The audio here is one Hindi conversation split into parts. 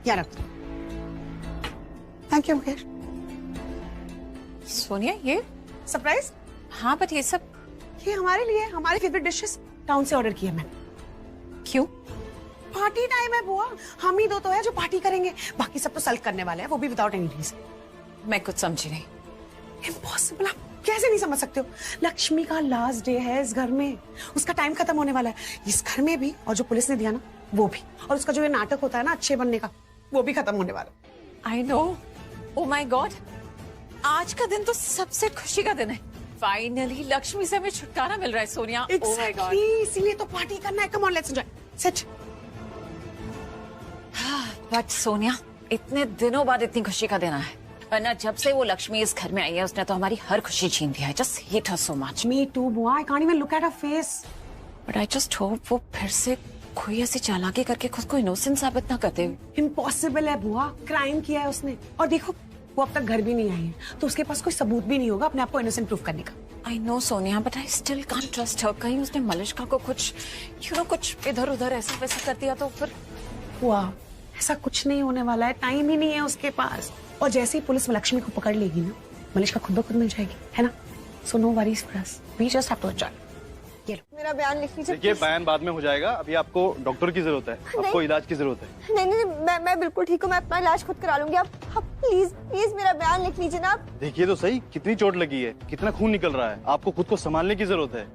या रख। Thank you Mukesh. सोनिया ये सरप्राइज? हाँ बट ये सब ये हमारे लिए, हमारे फेवरेट डिशेस टाउन से ऑर्डर किया मैंने। क्यों? पार्टी टाइम है बुआ, हम ही दो तो है जो पार्टी करेंगे, बाकी सब तो सल्ट करने वाले हैं, वो भी विदाउट एनी रीजन। मैं कुछ समझी नहीं। इम्पॉसिबल, आप कैसे नहीं समझ सकते हो? लक्ष्मी का लास्ट डे है इस घर में, उसका टाइम खत्म होने वाला है, इस घर में भी, और जो पुलिस ने दिया ना वो भी, और उसका जो ये नाटक होता है ना अच्छे बनने का, वो भी खत्म होने वाला। I know. Oh my God, आज का दिन तो सबसे खुशी का दिन है। फाइनली लक्ष्मी से हमें छुटकारा मिल रहा है सोनिया। ओ माय गॉड, इसीलिए तो पार्टी करना है। Come on let's enjoy. Sit. But Sonia इतने दिनों बाद इतनी खुशी का दिन है, वरना जब से वो लक्ष्मी इस घर में आई है उसने तो हमारी हर खुशी छीन दिया है। Just hate her so much. Me too बुआ, I can't even look at her face. But I just hope वो फिर से कोई ऐसी चालाकी करके खुद को इनोसेंट साबित ना करते। इम्पॉसिबल है बुआ, क्राइम किया है उसने, और देखो वो अब तक घर भी नहीं आई है, तो उसके पास कोई सबूत भी नहीं होगा अपने आप को इनोसेंट प्रूफ करने का। I know Sonia, but I still can't trust her. कहीं उसने मलिष्का को कुछ कुछ इधर उधर ऐसा वैसा कर दिया तो फिर। बुआ ऐसा कुछ नहीं होने वाला है, टाइम ही नहीं है उसके पास, और जैसे ही पुलिस लक्ष्मी को पकड़ लेगी ना, मलिष्का खुद ब खुद मिल जाएगी, है ना? So no worries for us, we just have to enjoy. मेरा बयान लिख लीजिए। देखिए बयान बाद में हो जाएगा, अभी आपको डॉक्टर की जरूरत है, आपको इलाज की जरूरत है। नहीं नहीं, मैं बिल्कुल ठीक हूँ, मैं अपना इलाज खुद करा लूंगी। आप प्लीज मेरा बयान लिख लीजिए ना आप। देखिए तो सही, कितनी चोट लगी है, कितना खून निकल रहा है, आपको खुद को संभालने की जरूरत है।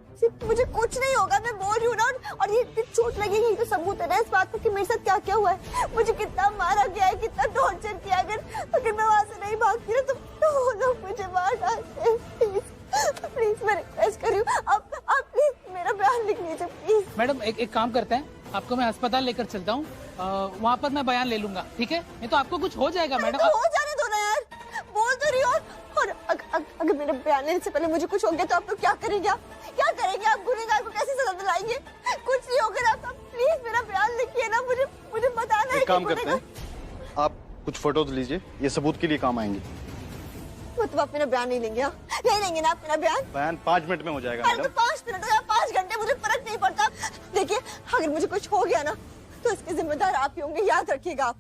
मुझे कुछ नहीं होगा, मैं बोल रही हूँ ना, और ये इतनी चोट लगी है, तो सबूत है ना इस बात का कि मेरे साथ क्या क्या हुआ है। मुझे कितना मारा गया है, कितना टॉर्चर किया। अगर मैं वहाँ से नहीं भागती ना तो वो लोग मुझे मार डालते। प्लीज मैं रिक्वेस्ट कर रही हूँ, आप प्लीज मेरा बयान लिख लीजिए प्लीज। मैडम एक काम करते हैं, आपको मैं अस्पताल लेकर चलता हूँ, वहाँ पर मैं बयान ले लूंगा, ठीक है? नहीं तो आपको कुछ हो जाएगा मैडम। तो हो जाने दो ना यार, बोल तो रही हो। और अगर मेरे बयान लेने से पहले मुझे कुछ हो गया तो आप लोग क्या करेंगे? आप क्या करेंगे? आप गुनहगार को कैसे सजा दिलाएंगे? कुछ नहीं होगा। आप प्लीज मेरा बयान लिखिए ना, मुझे बताना है। एक काम करते हैं, आप कुछ फोटोज लीजिए, ये सबूत के लिए काम आएंगे। मतलब आप मेरा बयान नहीं लेंगे? नहीं लेंगे ना आप मेरा बयान? बयान 5 मिनट में हो जाएगा अरे मैडम। 5 मिनट हो या 5 घंटे, मुझे फर्क नहीं पड़ता। देखिए अगर मुझे कुछ हो गया ना तो इसके जिम्मेदार आप ही होंगे, याद रखिएगा आप।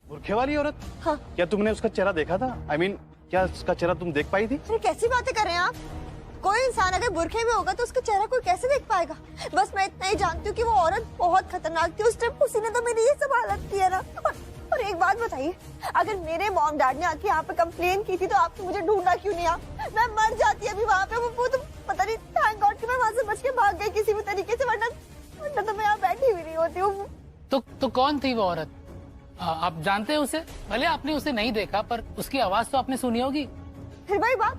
बुरखे वाली औरत? हाँ। क्या तुमने उसका चेहरा देखा था? I mean, क्या उसका चेहरा तुम देख पाई थी? अरे कैसी बातें कर रहे हैं आप? कोई इंसान अगर बुरखे में होगा तो उसका चेहरा कोई कैसे देख पाएगा? बस मैं इतना ही जानती हूँ कि वो औरत बहुत खतरनाक थी। उस टाइम उसी ने तो मेरी ये सब हालत की है ना। और एक बात बताइए, अगर मेरे मॉम डैड ने आके यहाँ पे कंप्लेन की थी तो आपने मुझे ढूंढना क्यों नहीं? मैं मर जाती अभी वहाँ पे। वो तो पता नहीं, थैंक गॉड कि मैं वहाँ से बच के भाग गई किसी भी तरीके से, वरना तो मैं यहाँ बैठी हुई नहीं होती हूँ। तो कौन थी वो औरत? आप जानते हैं उसे? भले आपने उसे नहीं देखा, पर उसकी आवाज तो आपने सुनी होगी। फिर वही बात,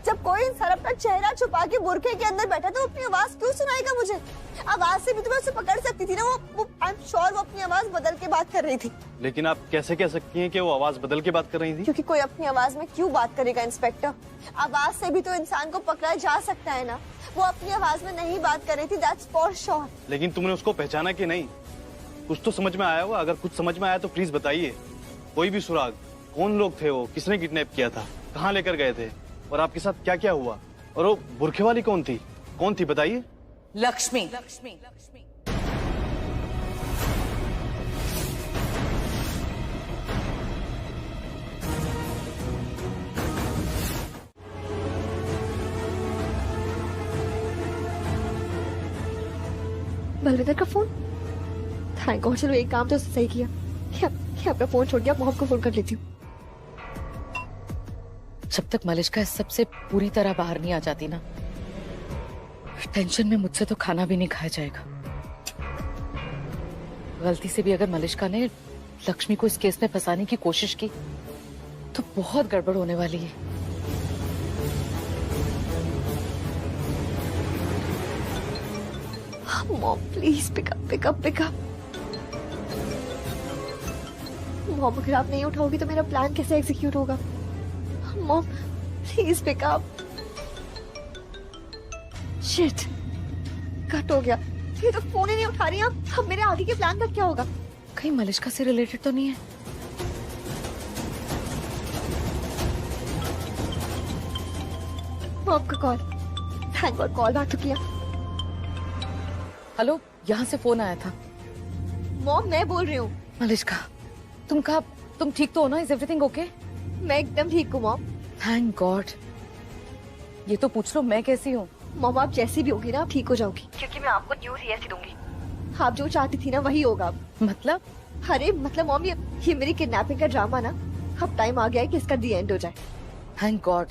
जब कोई इंसान अपना चेहरा छुपा के बुरखे के अंदर बैठा तो अपनी आवाज क्यों सुनाएगा मुझे? आवाज से भी तो मैं उसे पकड़ सकती थी ना। वो आई एम श्योर वो अपनी आवाज बदल के बात कर रही थी। लेकिन आप कैसे कह सकती हैं कि वो आवाज बदल के बात कर रही थी? क्योंकि कोई अपनी आवाज में क्यों बात करेगा इंस्पेक्टर? आवाज से भी तो इंसान को पकड़ा जा सकता है ना। वो अपनी आवाज में नहीं बात कर रही थी, दैट्स फॉर श्योर। लेकिन तुमने उसको पहचाना कि नहीं? कुछ तो समझ में आया होगा। अगर कुछ समझ में आया तो प्लीज बताइए। कोई भी सुराग, कौन लोग थे वो, किसने किडनैप किया था, कहाँ लेकर गए थे, और आपके साथ क्या क्या हुआ? और वो बुरखे वाली कौन थी बताइए? लक्ष्मी। बलविंदर का फोन? थैंक गॉड, चलो एक काम तो उसने सही किया कि अपना फोन छोड़ दिया। मोहम्मद को फोन कर लेती हूँ। जब तक मलिष्का इस सबसे पूरी तरह बाहर नहीं आ जाती ना, टेंशन में मुझसे तो खाना भी नहीं खाया जाएगा। गलती से भी अगर मलिष्का ने लक्ष्मी को इस केस में फंसाने की कोशिश की तो बहुत गड़बड़ होने वाली है। Mom please pick up. Mom अगर आप नहीं उठाओगी तो मेरा प्लान कैसे एग्जीक्यूट होगा? Mom please pick up. Shit, cut हो गया। ये तो फोन ही नहीं उठा रही। अब मेरे आगे के प्लान का क्या होगा? कहीं मलिष्का से रिलेटेड तो नहीं है? मॉम का call. Thank God call back तो किया। हेलो, यहाँ से फोन आया था। मॉम मैं बोल रही हूँ। मलिश्का, तुम ठीक तो हो ना? Is everything okay? मैं एकदम ठीक हूँ मॉम। Thank God. ये तो पूछ लो मैं कैसी हूँ। मॉम आप जैसी भी होगी ना आप ठीक हो जाओगी, क्योंकि मैं आपको न्यूज़ ही ऐसी दूंगी। आप जो चाहती थी ना वही होगा अब। मतलब? अरे मतलब मॉम ये मेरी किडनैपिंग का ड्रामा ना अब टाइम आ गया है कि इसका दी एंड हो जाए। Thank God.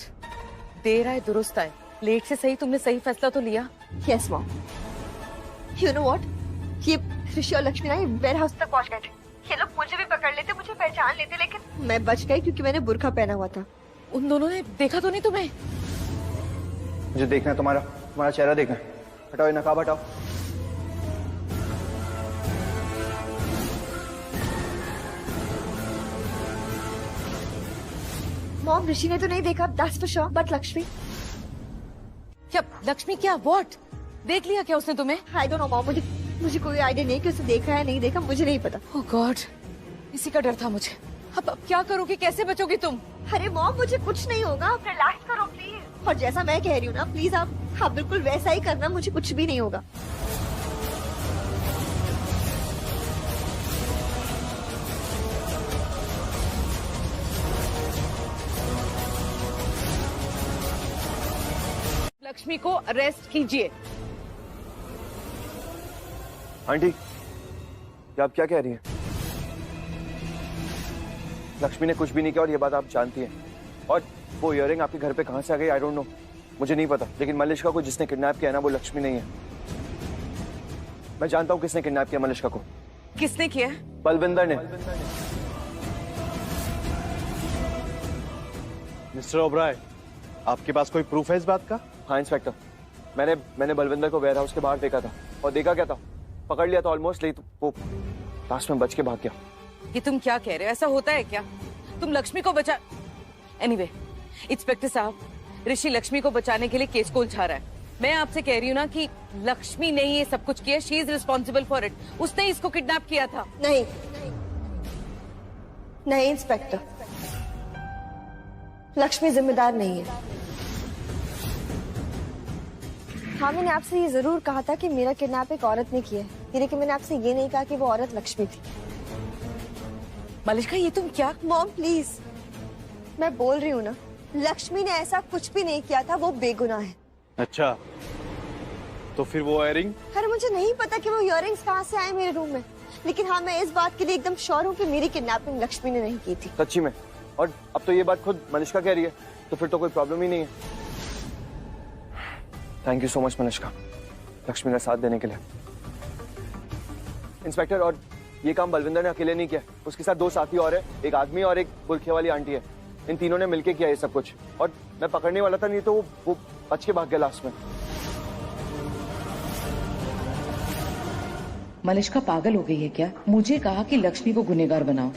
देर आए दुरुस्त आए। लेट से सही तुमने सही फैसला तो लिया। Yes mom. You know what, ये ऋषि और लक्ष्मी ना ये वेयर हाउस तक पहुंच गए थे। ये लोग मुझे भी पकड़ लेते, मुझे पहचान लेते, लेकिन मैं बच गई क्योंकि मैंने बुर्का पहना हुआ था। उन दोनों ने देखा तो नहीं तुम्हें? मुझे देखना है तुम्हारा चेहरा देखना है। हटाओ ये नकाब हटाओ। मॉम ऋषि ने तो नहीं देखा, that's for sure, but Lakshmi. क्या लक्ष्मी? क्या व्हाट? देख लिया क्या उसने तुम्हें? आई डोंट नो मॉम, मुझे कोई आइडिया नहीं कि उसने देखा है नहीं देखा, मुझे नहीं पता। ओह गॉड, इसी का डर था मुझे। अब क्या करोगी? कैसे बचोगी तुम? अरे मॉम मुझे कुछ नहीं होगा, आप रिलैक्स करो प्लीज। और जैसा मैं कह रही हूँ ना प्लीज आप बिल्कुल वैसा ही करना, मुझे कुछ भी नहीं होगा। लक्ष्मी को अरेस्ट कीजिए। आंटी ये आप क्या कह रही हैं? लक्ष्मी ने कुछ भी नहीं किया और ये बात आप जानती हैं। और वो इयररिंग आपके घर पे कहाँ से आ गई आई डोंट नो, मुझे नहीं पता। लेकिन मलिश्का को जिसने किडनैप किया ना वो लक्ष्मी नहीं है। मैं जानता हूँ किसने किडनैप किया मलिश्का को। किसने किया? बलविंदर ने। मिस्टर ओबराय, आपके पास कोई प्रूफ है इस बात का? हाँ इंस्पेक्टर, मैंने बलविंदर को वेयर हाउस के बाहर देखा था और देखा क्या था, पकड़ लिया था ऑलमोस्ट, लेकिन वो लास्ट में बच के भाग गया। ये तुम क्या कह रहे हो? ऐसा होता है क्या? तुम लक्ष्मी को बचा। एनीवे, इंस्पेक्टर साहब, ऋषि लक्ष्मी को बचाने के लिए केस को उलझा रहा है। मैं आपसे कह रही हूँ ना कि लक्ष्मी ने ये सब कुछ किया। She is responsible for it. उसने इसको किडनैप किया था। नहीं नहीं इंस्पेक्टर, लक्ष्मी जिम्मेदार नहीं है। हाँ मैंने आपसे ये जरूर कहा था कि मेरा किडनैप एक औरत ने किया है, लेकिन मैंने आपसे ये नहीं कहा कि वो औरत लक्ष्मी थी। मलिश्का ये तुम क्या? मॉम प्लीज, मैं बोल रही हूँ ना लक्ष्मी ने ऐसा कुछ भी नहीं किया था, वो बेगुनाह है। अच्छा, तो फिर वो इयररिंग? अरे मुझे नहीं पता कि वो इयररिंग्स कहाँ से आए मेरे रूम में, लेकिन हाँ मैं इस बात के लिए एकदम श्योर हूँ कि मेरी किडनैपिंग लक्ष्मी ने नहीं की थी। सच्ची में? और अब तो ये बात खुद मलिश्का कह रही है, तो फिर तो कोई प्रॉब्लम ही नहीं है। Thank you so much Malishka, Lakshmi का साथ देने के लिए। इंस्पेक्टर, और ये काम बलविंदर ने अकेले नहीं किया, उसके साथ दो साथी और है, एक आदमी और एक बुरखे वाली आंटी है। इन तीनों ने मिलके किया ये सब कुछ, और मैं पकड़ने वाला था, नहीं तो वो बच के भाग गया लास्ट में। मलिश्का पागल हो गई है क्या? मुझे कहा कि लक्ष्मी को गुनहगार बनाओ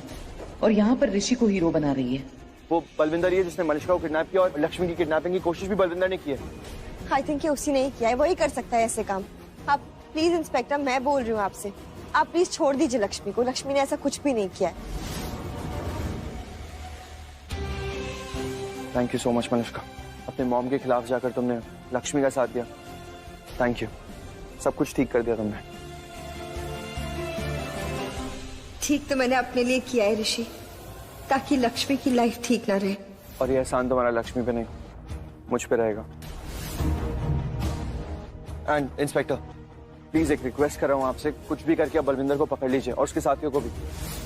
और यहाँ पर ऋषि को हीरो बना रही है। वो बलविंदर ही है जिसने मलिश्का को किडनैप किया, और लक्ष्मी की किडनैपिंग की कोशिश भी बलविंदर ने की है। आई थिंक ये उसी ने ही किया है, वही कर सकता है ऐसे काम। आप प्लीज इंस्पेक्टर, मैं बोल रही हूँ आपसे, आप प्लीज छोड़ दीजिए लक्ष्मी को। लक्ष्मी ने ऐसा कुछ भी नहीं किया है। Thank you so much Malishka, अपने मॉम के खिलाफ जाकर तुमने लक्ष्मी का साथ दिया। थैंक यू, सब कुछ ठीक कर दिया तुमने। ठीक तो मैंने अपने लिए किया है ऋषि, ताकि लक्ष्मी की लाइफ ठीक ना रहे। और ये एहसान तुम्हारा लक्ष्मी पे नहीं, मुझ पे रहेगा। एंड इंस्पेक्टर, प्लीज एक रिक्वेस्ट कर रहा हूँ आपसे, कुछ भी करके अब बलविंदर को पकड़ लीजिए और उसके साथियों को भी।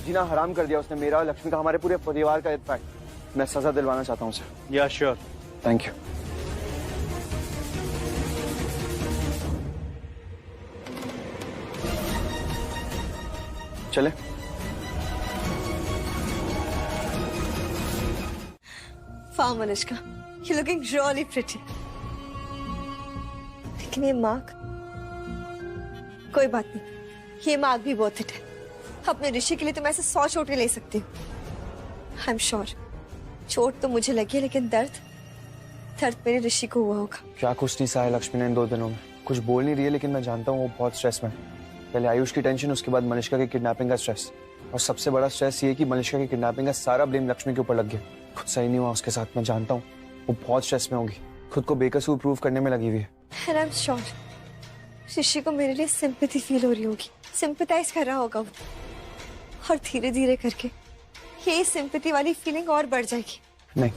जीना हराम कर दिया उसने मेरा, लक्ष्मी का, हमारे पूरे परिवार का। इनफैक्ट मैं सजा दिलवाना चाहता हूँ उसे। या श्योर। Thank you. चले? वाह Malishka, you're looking really pretty। लेकिन ये मार्क, कोई बात नहीं, ये मार्क भी बहुत हिट है। अपने ऋषि के लिए तो मैं ऐसे 100 चोटें ले सकती हूँ। आई एम श्योर, चोट तो मुझे लगी है, लेकिन दर्द मेरे ऋषि को हुआ होगा। क्या कुछ नहीं सहा लक्ष्मी ने इन 2 दिनों में। कुछ बोल नहीं रही है, लेकिन मैं जानता हूँ वो बहुत स्ट्रेस में। पहले आयुष की टेंशन, उसके बाद मलिश्का की किडनैपिंग का स्ट्रेस, और सबसे बड़ा स्ट्रेस ये कि मलिश्का की किडनैपिंग का सारा ब्लेम लक्ष्मी के ऊपर लग गया। कुछ सही नहीं हुआ उसके साथ, मैं जानता हूँ वो बहुत स्ट्रेस में होगी, खुद को बेकसूर प्रूव करने में लगी हुई है। And I'm sure ऋषि को मेरे लिए सिंपैथी फील हो रही होगी, सिंपैथाइज कर रहा होगा वो, और धीरे धीरे करके ये सिंपैथी वाली फीलिंग और बढ़ जाएगी। नहीं,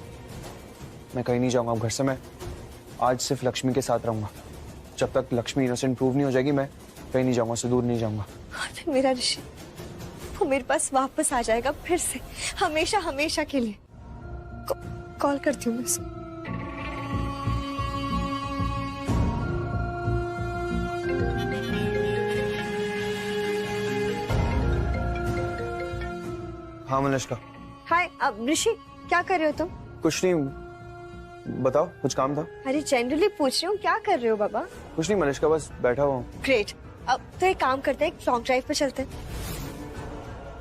मैं कहीं नहीं जाऊंगा घर से। मैं आज सिर्फ लक्ष्मी के साथ रहूंगा। जब तक लक्ष्मी इनोसेंट प्रूव नहीं हो जाएगी मैं कहीं नहीं जाऊंगा, उससे दूर नहीं जाऊंगा। और फिर मेरा ऋषि वो मेरे पास वापस आ जाएगा फिर से, हमेशा हमेशा के लिए। कॉल करती हूँ मैं उसे। हाँ मनुष्का। हाय, अब ऋषि क्या कर रहे हो तुम? कुछ नहीं, बताओ, कुछ काम था? अरे जनरली पूछ रही हूँ, क्या कर रहे हो बाबा? कुछ नहीं मनुष्का, बस बैठा हुआ हूँ। ग्रेट। अब तो एक काम करते हैं, एक लॉन्ग ड्राइव पे चलते हैं।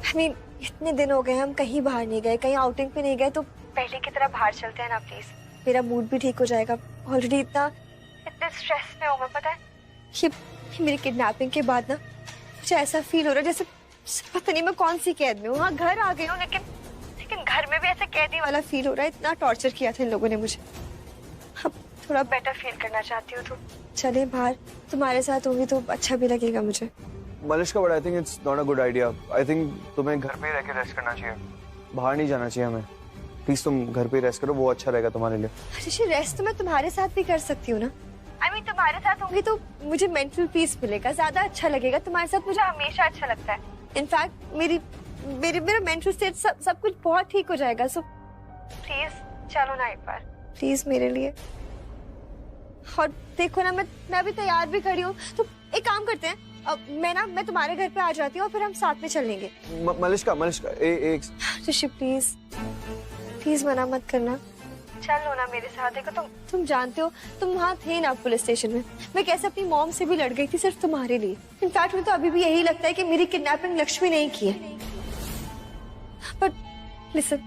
I mean, इतने दिन हो गए हम कहीं बाहर नहीं गए, कहीं आउटिंग पे नहीं गए, तो पहले की तरह बाहर चलते हैं ना प्लीज। मेरा मूड भी ठीक हो जाएगा। ऑलरेडी इतने स्ट्रेस में हूँ मैं, पता है। ये मेरी किडनैपिंग के बाद ना मुझे ऐसा फील हो रहा है जैसे पता नहीं मैं कौन सी कैद में हूँ। हाँ, घर आ गई हूँ, लेकिन घर में भी ऐसे कैदी वाला फील हो रहा है। इतना टॉर्चर किया था इन लोगों ने मुझे। अब थोड़ा बेटर फील करना चाहती हूँ, तो चले बाहर, तुम्हारे साथ होंगी तो अच्छा भी लगेगा मुझे। Malishka, but I think it's not a good idea. I think तुम्हें घर पे ही रह के रेस्ट करना चाहिए, बाहर नहीं जाना चाहिए हमें। प्लीज तुम घर पे रेस्ट करो, वो अच्छा रहेगा तुम्हारे लिए। ऋषि, रेस्ट तो मैं तुम्हारे साथ भी कर सकती हूँ ना। I mean, तुम्हारे साथ होंगी तो मुझे मेंटल पीस मिलेगा, ज्यादा अच्छा लगेगा। तुम्हारे साथ मुझे हमेशा अच्छा लगता है। इनफैक्ट मेरा मेंटल स्टेट सब कुछ बहुत ठीक हो जाएगा। सो प्लीज चलो ना एक बार, प्लीज मेरे लिए। और देखो ना, मैं भी तैयार भी खड़ी हूँ, तो एक काम करते हैं, अब मैं तुम्हारे घर पे आ जाती हूँ और फिर हम साथ में चल लेंगे। मलिश्का, एक ऋषि प्लीज मना मत करना, चलो ना मेरे साथ। देखो तुम जानते हो, तुम वहाँ थे ना पुलिस स्टेशन में, मैं कैसे अपनी मॉम से भी लड़ गई थी सिर्फ तुम्हारे लिए। इनफैक्ट मुझे तो अभी भी यही लगता है कि मेरी किडनैपिंग लक्ष्मी नहीं की है। बट लिसन,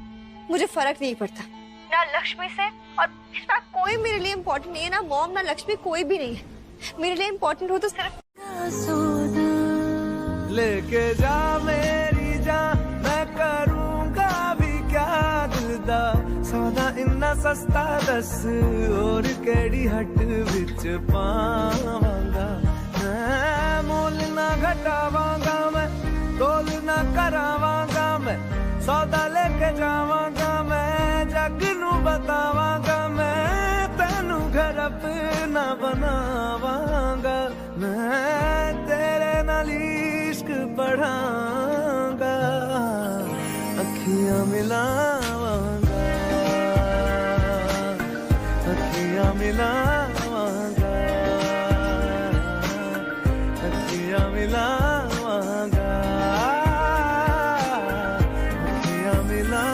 मुझे फर्क नहीं पड़ता ना लक्ष्मी से, और इनफैक्ट कोई मेरे लिए इम्पोर्टेंट नहीं है, ना मॉम ना लक्ष्मी, कोई भी नहीं है। मेरे लिए इम्पोर्टेंट हो तो सिर्फ लेके जा मेरी जान, मैं करूँगा भी क्या दिलदा सौदा, इन्ना सस्ता दस और केड़ी हट विच पावांगा। मैं मोल ना घटावांगा, मैं तोल ना करावांगा, मैं सौदा लेके जावांगा, मैं जग नू बतावांगा, मैं तेनू घर अपना बनावांगा, मैं तेरे नाल इश्क बढ़ांगा, अखियां मिलावांगा, अखियां मिलावांगा, अखियां मिलावांगा, अखियां मिलावांगा।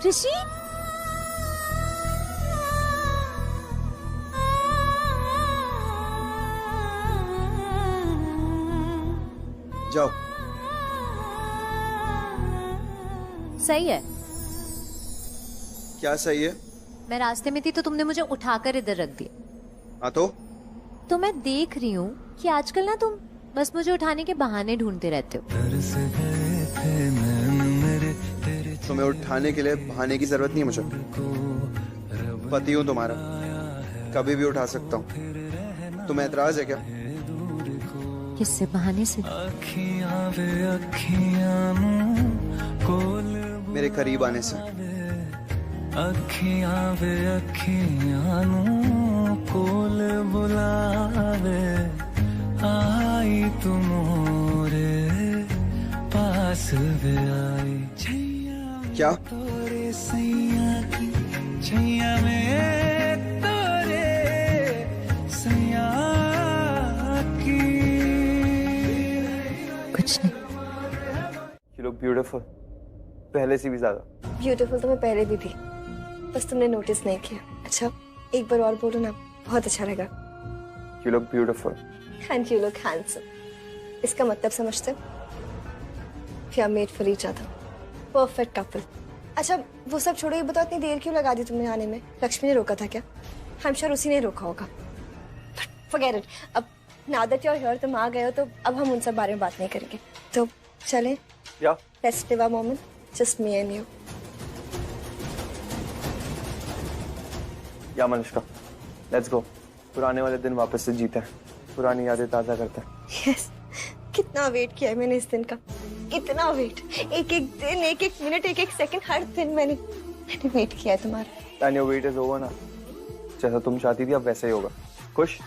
ऋषि, जाओ। सही है। क्या सही है? मैं रास्ते में थी तो तुमने मुझे उठाकर इधर रख दिया। हाँ तो मैं देख रही हूँ कि आजकल ना तुम बस मुझे उठाने के बहाने ढूंढते रहते हो। तुम्हें उठाने के लिए बहाने की जरूरत नहीं है मुझे। पति हूँ तुम्हारा, कभी भी उठा सकता हूँ। तुम्हें एतराज है क्या? किससे? बहाने से? मेरे करीब आने से। अखियां वे अखियां नू कोल बुलावे, आई तुम रे पास वे आई। क्या? तोरे सैया की छैया में, तोरे सैया की। कुछ नहीं। You look beautiful, पहले से भी ज्यादा। ब्यूटीफुल तो मैं पहले भी थी, बस तुमने नोटिस नहीं किया। अच्छा, एक बार और बोलो ना, बहुत अच्छा लगा। You look beautiful. And you look handsome. इसका मतलब समझते हो? We are made for each other. Perfect couple. अच्छा वो सब छोड़ो, ये बताओ इतनी देर क्यों लगा दी तुमने आने में? लक्ष्मी ने रोका था क्या? I'm sure उसी ने रोका होगा. But forget it. अब now that you're here, तुम आ गए हो तो अब हम उन सब बारे में बात नहीं करेंगे. तो चलें? Yeah. Let's live our moment. Just me and you. या मलिष्का, लेट्स गो. पुराने वाले दिन वापस से जीते हैं, पुरानी यादें ताजा करते हैं. Yes. कितना वेट किया है मैंने इस दिन का, इतना वेट. एक एक दिन, एक एक मिनट, एक एक सेकंड, हर दिन मैंने वेट किया है तुम्हारा. And your wait is over ना. जैसा तुम चाहती थी अब वैसा ही होगा. खुश?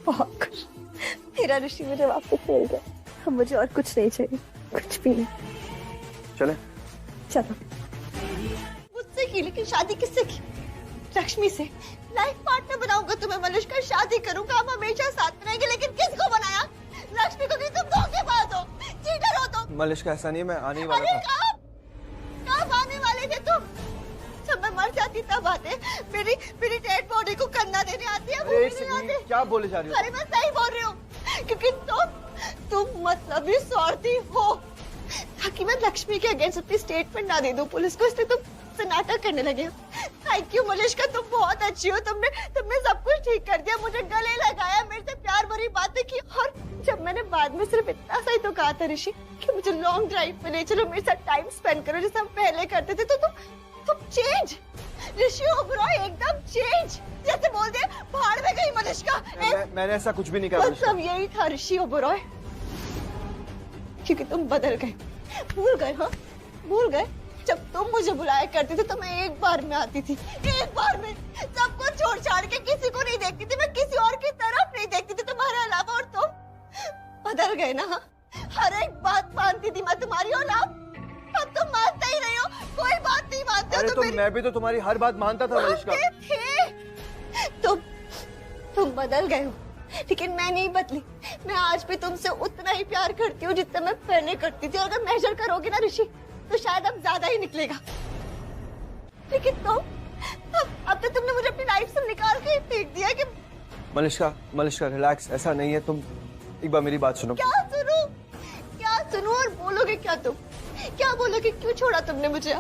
बहुत खुश. मेरा ऋषि मुझे वापस मिल गया. अब मुझे और कुछ नहीं चाहिए, कुछ भी नहीं. चले? चलो. मुझसे की, लेकिन शादी किससे की? लक्ष्मी से. लाइफ पार्टनर बनाऊंगा तुम्हें मलिष्का, शादी करूंगा, हम हमेशा साथ रहेंगे. लेकिन किसको बनाया? लक्ष्मी को. कि तुम धोखेबाज हो, चीटर हो तुम. मलिष्का ऐसा नहीं है, मैं आने ही वाला था. कब आने वाले थे तुम? जब मैं मर जाती तब आते. मेरी डेड बॉडी को कंधा देने आती है, वो भी नहीं आते. क्या बोले जा रही हो? अरे मैं सही बोल रही हूँ, क्योंकि तुम मतलबी स्वार्थी हो. ताकि मैं लक्ष्मी के अगेंस्ट अपनी स्टेटमेंट ना दे दूं पुलिस को, इसलिए तुम से नाटक करने लगे हो. थैंक यू मलिष्का, तुम बहुत अच्छी हो. तुमने सब कुछ ठीक कर दिया, मुझे गले लगाया, मेरे से प्यार भरी बातें की. और जब मैंने बाद में सिर्फ इतना सा ही तो कहा था ऋषि कि मुझे लॉन्ग ड्राइव पे ले चलो, मेरे साथ टाइम स्पेंड करो जैसे हम पहले करते थे, तो तुम चेंज. ऋषि ओबरॉय एकदम चेंज. जैसे बोल दे पहाड़ में गई मलिष्का. मैंने ऐसा कुछ भी नहीं कहा. सब यही था ऋषि ओबरॉय, क्योंकि तुम बदल गए. भूल गए? हाँ भूल गए. जब तुम मुझे बुलाया करते थे तो मैं एक बार में आती थी, एक बार में. सबको छोड़ छाड़ के किसी को नहीं देखती थी, मैं किसी और की तरफ नहीं देखती थी तुम्हारे अलावा. और तुम बदल गए ना. हर एक बात मानती थी मैं तुम्हारी, और अब तुम मानते ही नहीं हो, कोई बात नहीं मानते हो. तो मैं भी तो तुम्हारी हर बात मानता था मलिष्का. तुम बदल गए हो, लेकिन मैं नहीं बदली. मैं आज भी तुमसे उतना ही प्यार करती हूँ जितना मैं पहले करती थी. और अगर मेजर करोगे ना ऋषि, तो शायद अब ज्यादा ही निकलेगा. लेकिन अब तो तुमने मुझे अपनी लाइफ से निकाल के फेंक दिया. कि मलिष्का रिलैक्स, ऐसा नहीं है. तुम एक बार मेरी बात सुनो. क्या सुनो और बोलोगे क्या तुम? क्या बोलोगे? क्यों छोड़ा तुमने मुझे?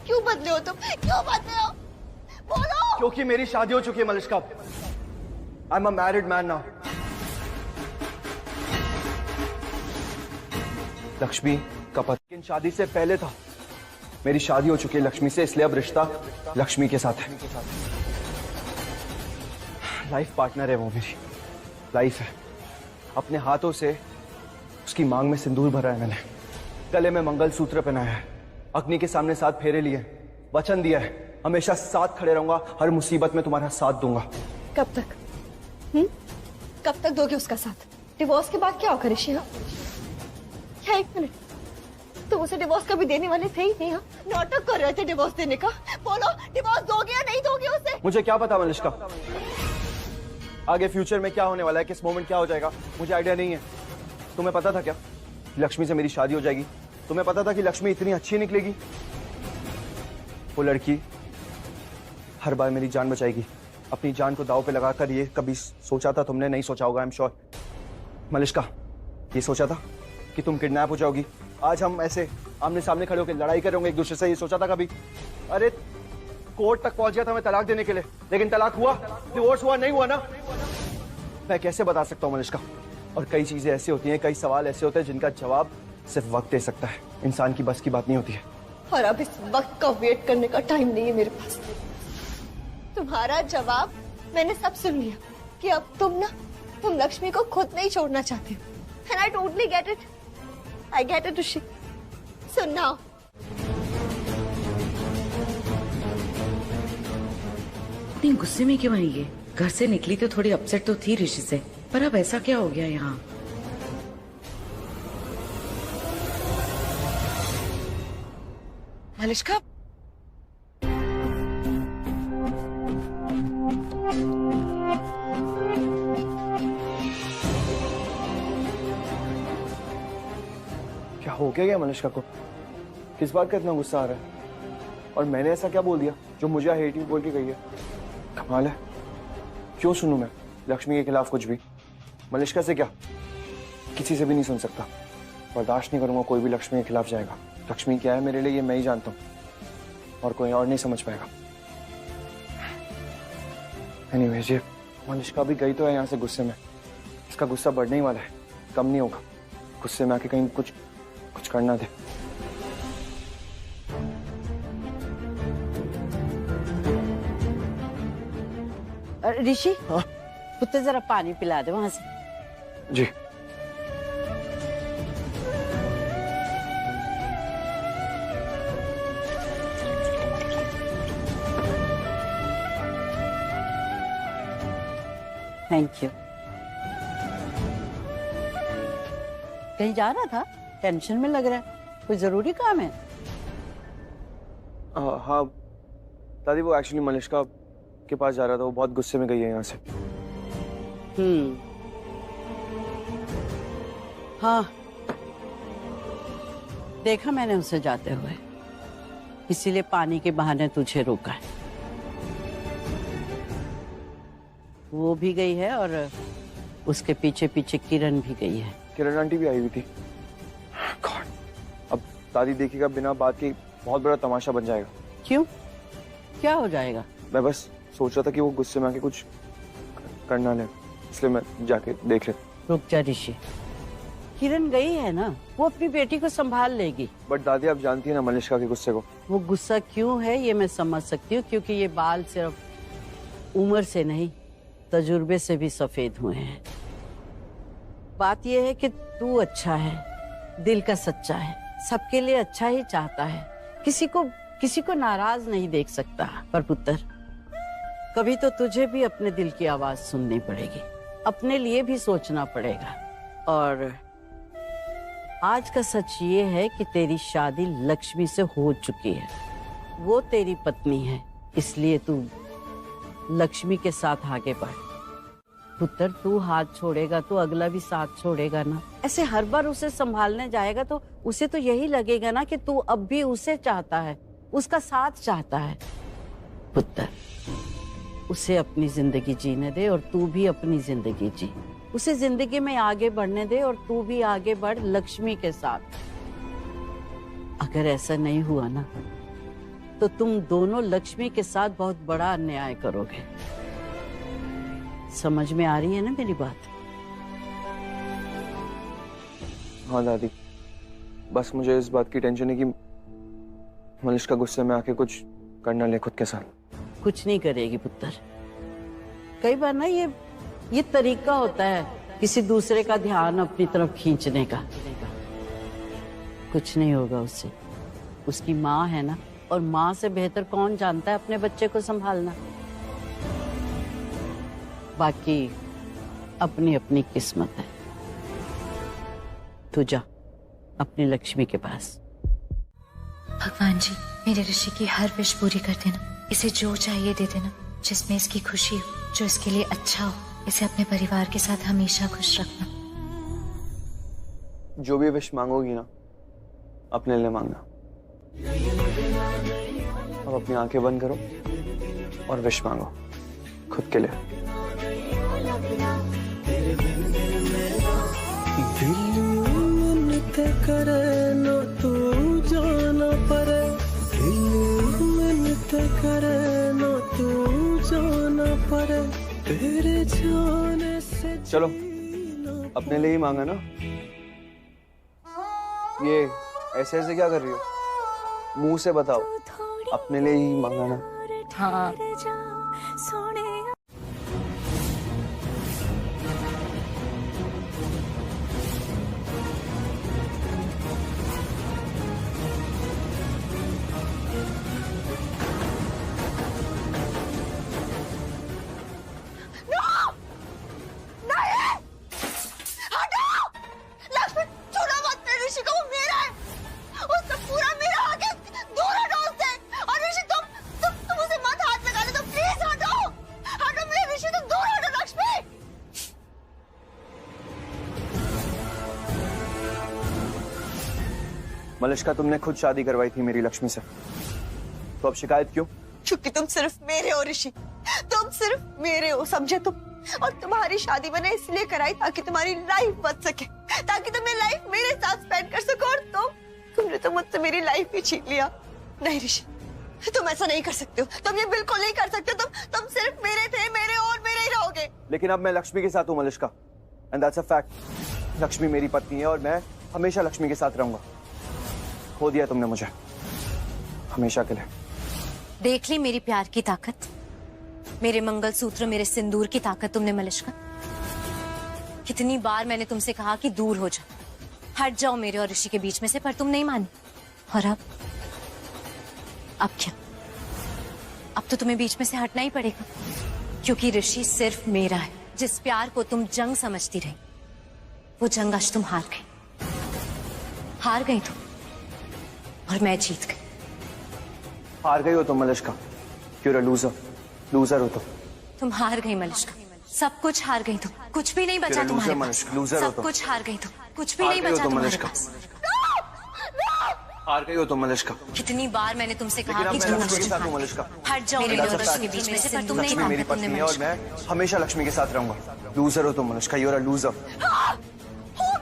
क्यों बदले हो तुम? क्यों बदले हो? बोलो. क्योंकि मेरी शादी हो चुकी है Malishka. I am a married man now. Lakshmi का पति लेकिन शादी से पहले था. मेरी शादी हो चुकी है लक्ष्मी से, इसलिए अब रिश्ता लक्ष्मी के साथ है. लाइफ पार्टनर है वो, मेरी लाइफ है. अपने हाथों से उसकी मांग में सिंदूर भरा है मैंने, गले में मंगलसूत्र पहनाया है, अग्नि के सामने 7 फेरे लिए, वचन दिया है हमेशा साथ खड़े रहूंगा, हर मुसीबत में तुम्हारा साथ दूंगा. कब तक? कब तक दोगे उसका साथ? डिवोर्स के बाद क्या होगा ऋषि? क्या एक मिनट, तुम उसे डिवोर्स कभी देने वाले थे ही नहीं. नाटक कर रहे थे डिवोर्स देने का. बोलो डिवोर्स दोगे या नहीं दोगे उसे? मुझे क्या पता मलिष्का, आगे फ्यूचर में क्या होने वाला है, किस मोमेंट क्या हो जाएगा, मुझे आइडिया नहीं है. तुम्हें पता था क्या लक्ष्मी से मेरी शादी हो जाएगी? तुम्हें पता था कि लक्ष्मी इतनी अच्छी निकलेगी? वो लड़की हर बार मेरी जान बचाएगी. अपनी जान को दांव पे लगाकर. ये कभी सोचा था तुमने? नहीं सोचा होगा, आई एम श्योर. मलिष्का, ये सोचा था कि तुम किडनैप हो जाओगी, आज हम ऐसे आमने सामने खड़े होकर लड़ाई करेंगे एक दूसरे से? ये सोचा था कभी? अरे कोर्ट तक पहुंच गया था मैं तलाक देने के लिए, लेकिन तलाक हुआ, डिवोर्स हुआ नहीं हुआ ना. मैं कैसे बता सकता हूँ मलिष्का? और कई चीजें ऐसी होती हैं, कई सवाल ऐसे होते हैं जिनका जवाब सिर्फ वक्त दे सकता है. इंसान की बस की बात नहीं होती है. और अब इस वक्त का वेट करने का टाइम नहीं है मेरे पास. तुम्हारा जवाब मैंने सब सुन लिया कि अब तुम लक्ष्मी को खुद नहीं छोड़ना चाहते हो. And I totally get it. I get it, Rishi. So now. इतनी गुस्से में क्यों आई ये? घर से निकली तो थोड़ी अपसेट तो थी ऋषि से, पर अब ऐसा क्या हो गया यहाँ? मलिष्का, क्या हो गया मलिष्का को? किस बात का इतना गुस्सा आ रहा है? और मैंने ऐसा क्या बोल दिया जो मुझे आई हेट यू बोल के गई है? कमाल है. क्यों सुनूं मैं लक्ष्मी के खिलाफ कुछ भी? मलिष्का से क्या, किसी से भी नहीं सुन सकता। बर्दाश्त नहीं करूंगा कोई भी लक्ष्मी के खिलाफ जाएगा। लक्ष्मी क्या है मेरे लिए ये मैं ही जानता हूँ, और कोई और नहीं समझ पाएगा। एनीवेज, ये मलिष्का भी गई तो है यहाँ से गुस्से में। इसका गुस्सा बढ़ने ही वाला है, कम नहीं होगा। गुस्से में आके कहीं कुछ करना दे। ऋषि, हाँ? कुत्ते जरा पानी पिला दे वहां से। जी। Thank you. कहीं जा रहा था? टेंशन में लग रहा है, कोई जरूरी काम है? हाँ दादी, वो एक्चुअली मलिष्का के पास जा रहा था। वो बहुत गुस्से में गई है यहाँ से। हाँ, देखा मैंने उसे जाते हुए, इसीलिए पानी के बहाने तुझे रोका है। वो भी गई है और उसके पीछे पीछे किरण भी गई है। किरण आंटी भी आई हुई थी। गॉड, अब दादी देखिएगा बिना बात के बहुत बड़ा तमाशा बन जाएगा। क्यों, क्या हो जाएगा? मैं बस सोच रहा था कि वो गुस्से में आके कुछ करना ले, इसलिए मैं जाके देख लेता। रुक जा ऋषि, किरण गई है ना, वो अपनी बेटी को संभाल लेगी। बट दादी आप जानती है ना मलिष्का के गुस्से को। वो गुस्सा क्यों है ये मैं समझ सकती हूँ, क्योंकि ये बाल सिर्फ उम्र से नहीं तजुर्बे से भी सफेद हुए हैं। बात यह है कि तू अच्छा है, दिल का सच्चा है, सबके लिए अच्छा ही चाहता है, किसी को नाराज नहीं देख सकता। पर पुत्र, कभी तो तुझे भी अपने दिल की आवाज सुननी पड़ेगी, अपने लिए भी सोचना पड़ेगा। और आज का सच ये है कि तेरी शादी लक्ष्मी से हो चुकी है, वो तेरी पत्नी है, इसलिए तू लक्ष्मी के साथ आगे बढ़। पुत्र, तू हाथ छोड़ेगा तो अगला भी साथ छोड़ेगा ना। ऐसे हर बार उसे संभालने जाएगा तो उसे तो यही लगेगा ना कि तू अब भी उसे चाहता है, उसका साथ चाहता है। पुत्र, उसे अपनी जिंदगी जीने दे और तू भी अपनी जिंदगी जी। उसे जिंदगी में आगे बढ़ने दे और तू भी आगे बढ़ लक्ष्मी के साथ। अगर ऐसा नहीं हुआ ना तो तुम दोनों लक्ष्मी के साथ बहुत बड़ा अन्याय करोगे। समझ में आ रही है ना मेरी बात? हाँ दादी, बस मुझे इस बात की टेंशन है कि मलिष्का गुस्से में आके कुछ करना ले खुद के साथ। कुछ नहीं करेगी पुत्र। कई बार ना ये तरीका होता है किसी दूसरे का ध्यान अपनी तरफ खींचने का। कुछ नहीं होगा उससे, उसकी माँ है ना, और माँ से बेहतर कौन जानता है अपने बच्चे को संभालना। बाकी अपनी अपनी किस्मत है। तू जा अपनी लक्ष्मी के पास। भगवान जी, मेरे ऋषि की हर विश पूरी कर देना। इसे जो चाहिए दे देना, जिसमें इसकी खुशी हो, जो इसके लिए अच्छा हो। इसे अपने परिवार के साथ हमेशा खुश रखना। जो भी विश मांगोगी ना, अपने लिए मांगना। अब अपनी आंखें बंद करो और विश मांगो खुद के लिए। करे न तू जाना परे, करे न तू जाना परे, तेरे जाने से। चलो, अपने लिए ही मांगा ना। ये ऐसे ऐसे क्या कर रही हो? मुंह से बताओ, अपने लिए ही मांगा ना। हाँ। मलिष्का, तुमने खुद शादी करवाई थी मेरी लक्ष्मी से, तो अब शिकायत क्यों? क्योंकि तुम सिर्फ मेरे हो ऋषि, तुम सिर्फ मेरे हो, समझे तुम? और तुम्हारी शादी मैंने इसलिए कराई ताकि तुम्हारी लाइफ बच सके, ताकि तुम्हें लाइफ मेरे साथ स्पेंड कर सको, और तुमने तो मुझसे मेरी लाइफ भी छीन लिया। नहीं ऋषि, तुम ऐसा नहीं कर सकते हो, तुम ये बिल्कुल नहीं कर सकते। तुम सिर्फ मेरे थे, मेरे और मेरे ही रहोगे। लेकिन अब मैं लक्ष्मी के साथ हूँ Malishka, and that's a fact. Lakshmi मेरी पत्नी है और मैं हमेशा लक्ष्मी के साथ रहूंगा। खो दिया तुमने मुझे हमेशा के लिए। देख ली मेरी प्यार की ताकत, मेरे मंगलसूत्र, मेरे सिंदूर की ताकत तुमने मलिष्का। कितनी बार मैंने तुमसे कहा कि दूर हो जाओ, हट जाओ मेरे और ऋषि के बीच में से, पर तुम नहीं मानी। और अब क्या? अब तो तुम्हें बीच में से हटना ही पड़ेगा, क्योंकि ऋषि सिर्फ मेरा है। जिस प्यार को तुम जंग समझती रही, वो जंग आज तुम हार गई तुम, और मैं जीत गई। हार गई हो तुम मलिष्का, you're a लूजर हो तुम हार गई मलिष्का, सब कुछ हार गई तुम, कुछ भी नहीं बचा तुम्हारे पास। सब कुछ हार गई तुम, कुछ भी नहीं बचा तुम्हारे पास। हार गई हो तुम मलिष्का। कितनी बार मैंने तुमसे कहा कि तुम हट जाओ मेरे और ऋषि के बीच में से, पर तुम नहीं मेरी पत्नी है और मैं हमेशा लक्ष्मी के साथ रहूंगा। लूजर हो तुम मलिष्का, you're a loser।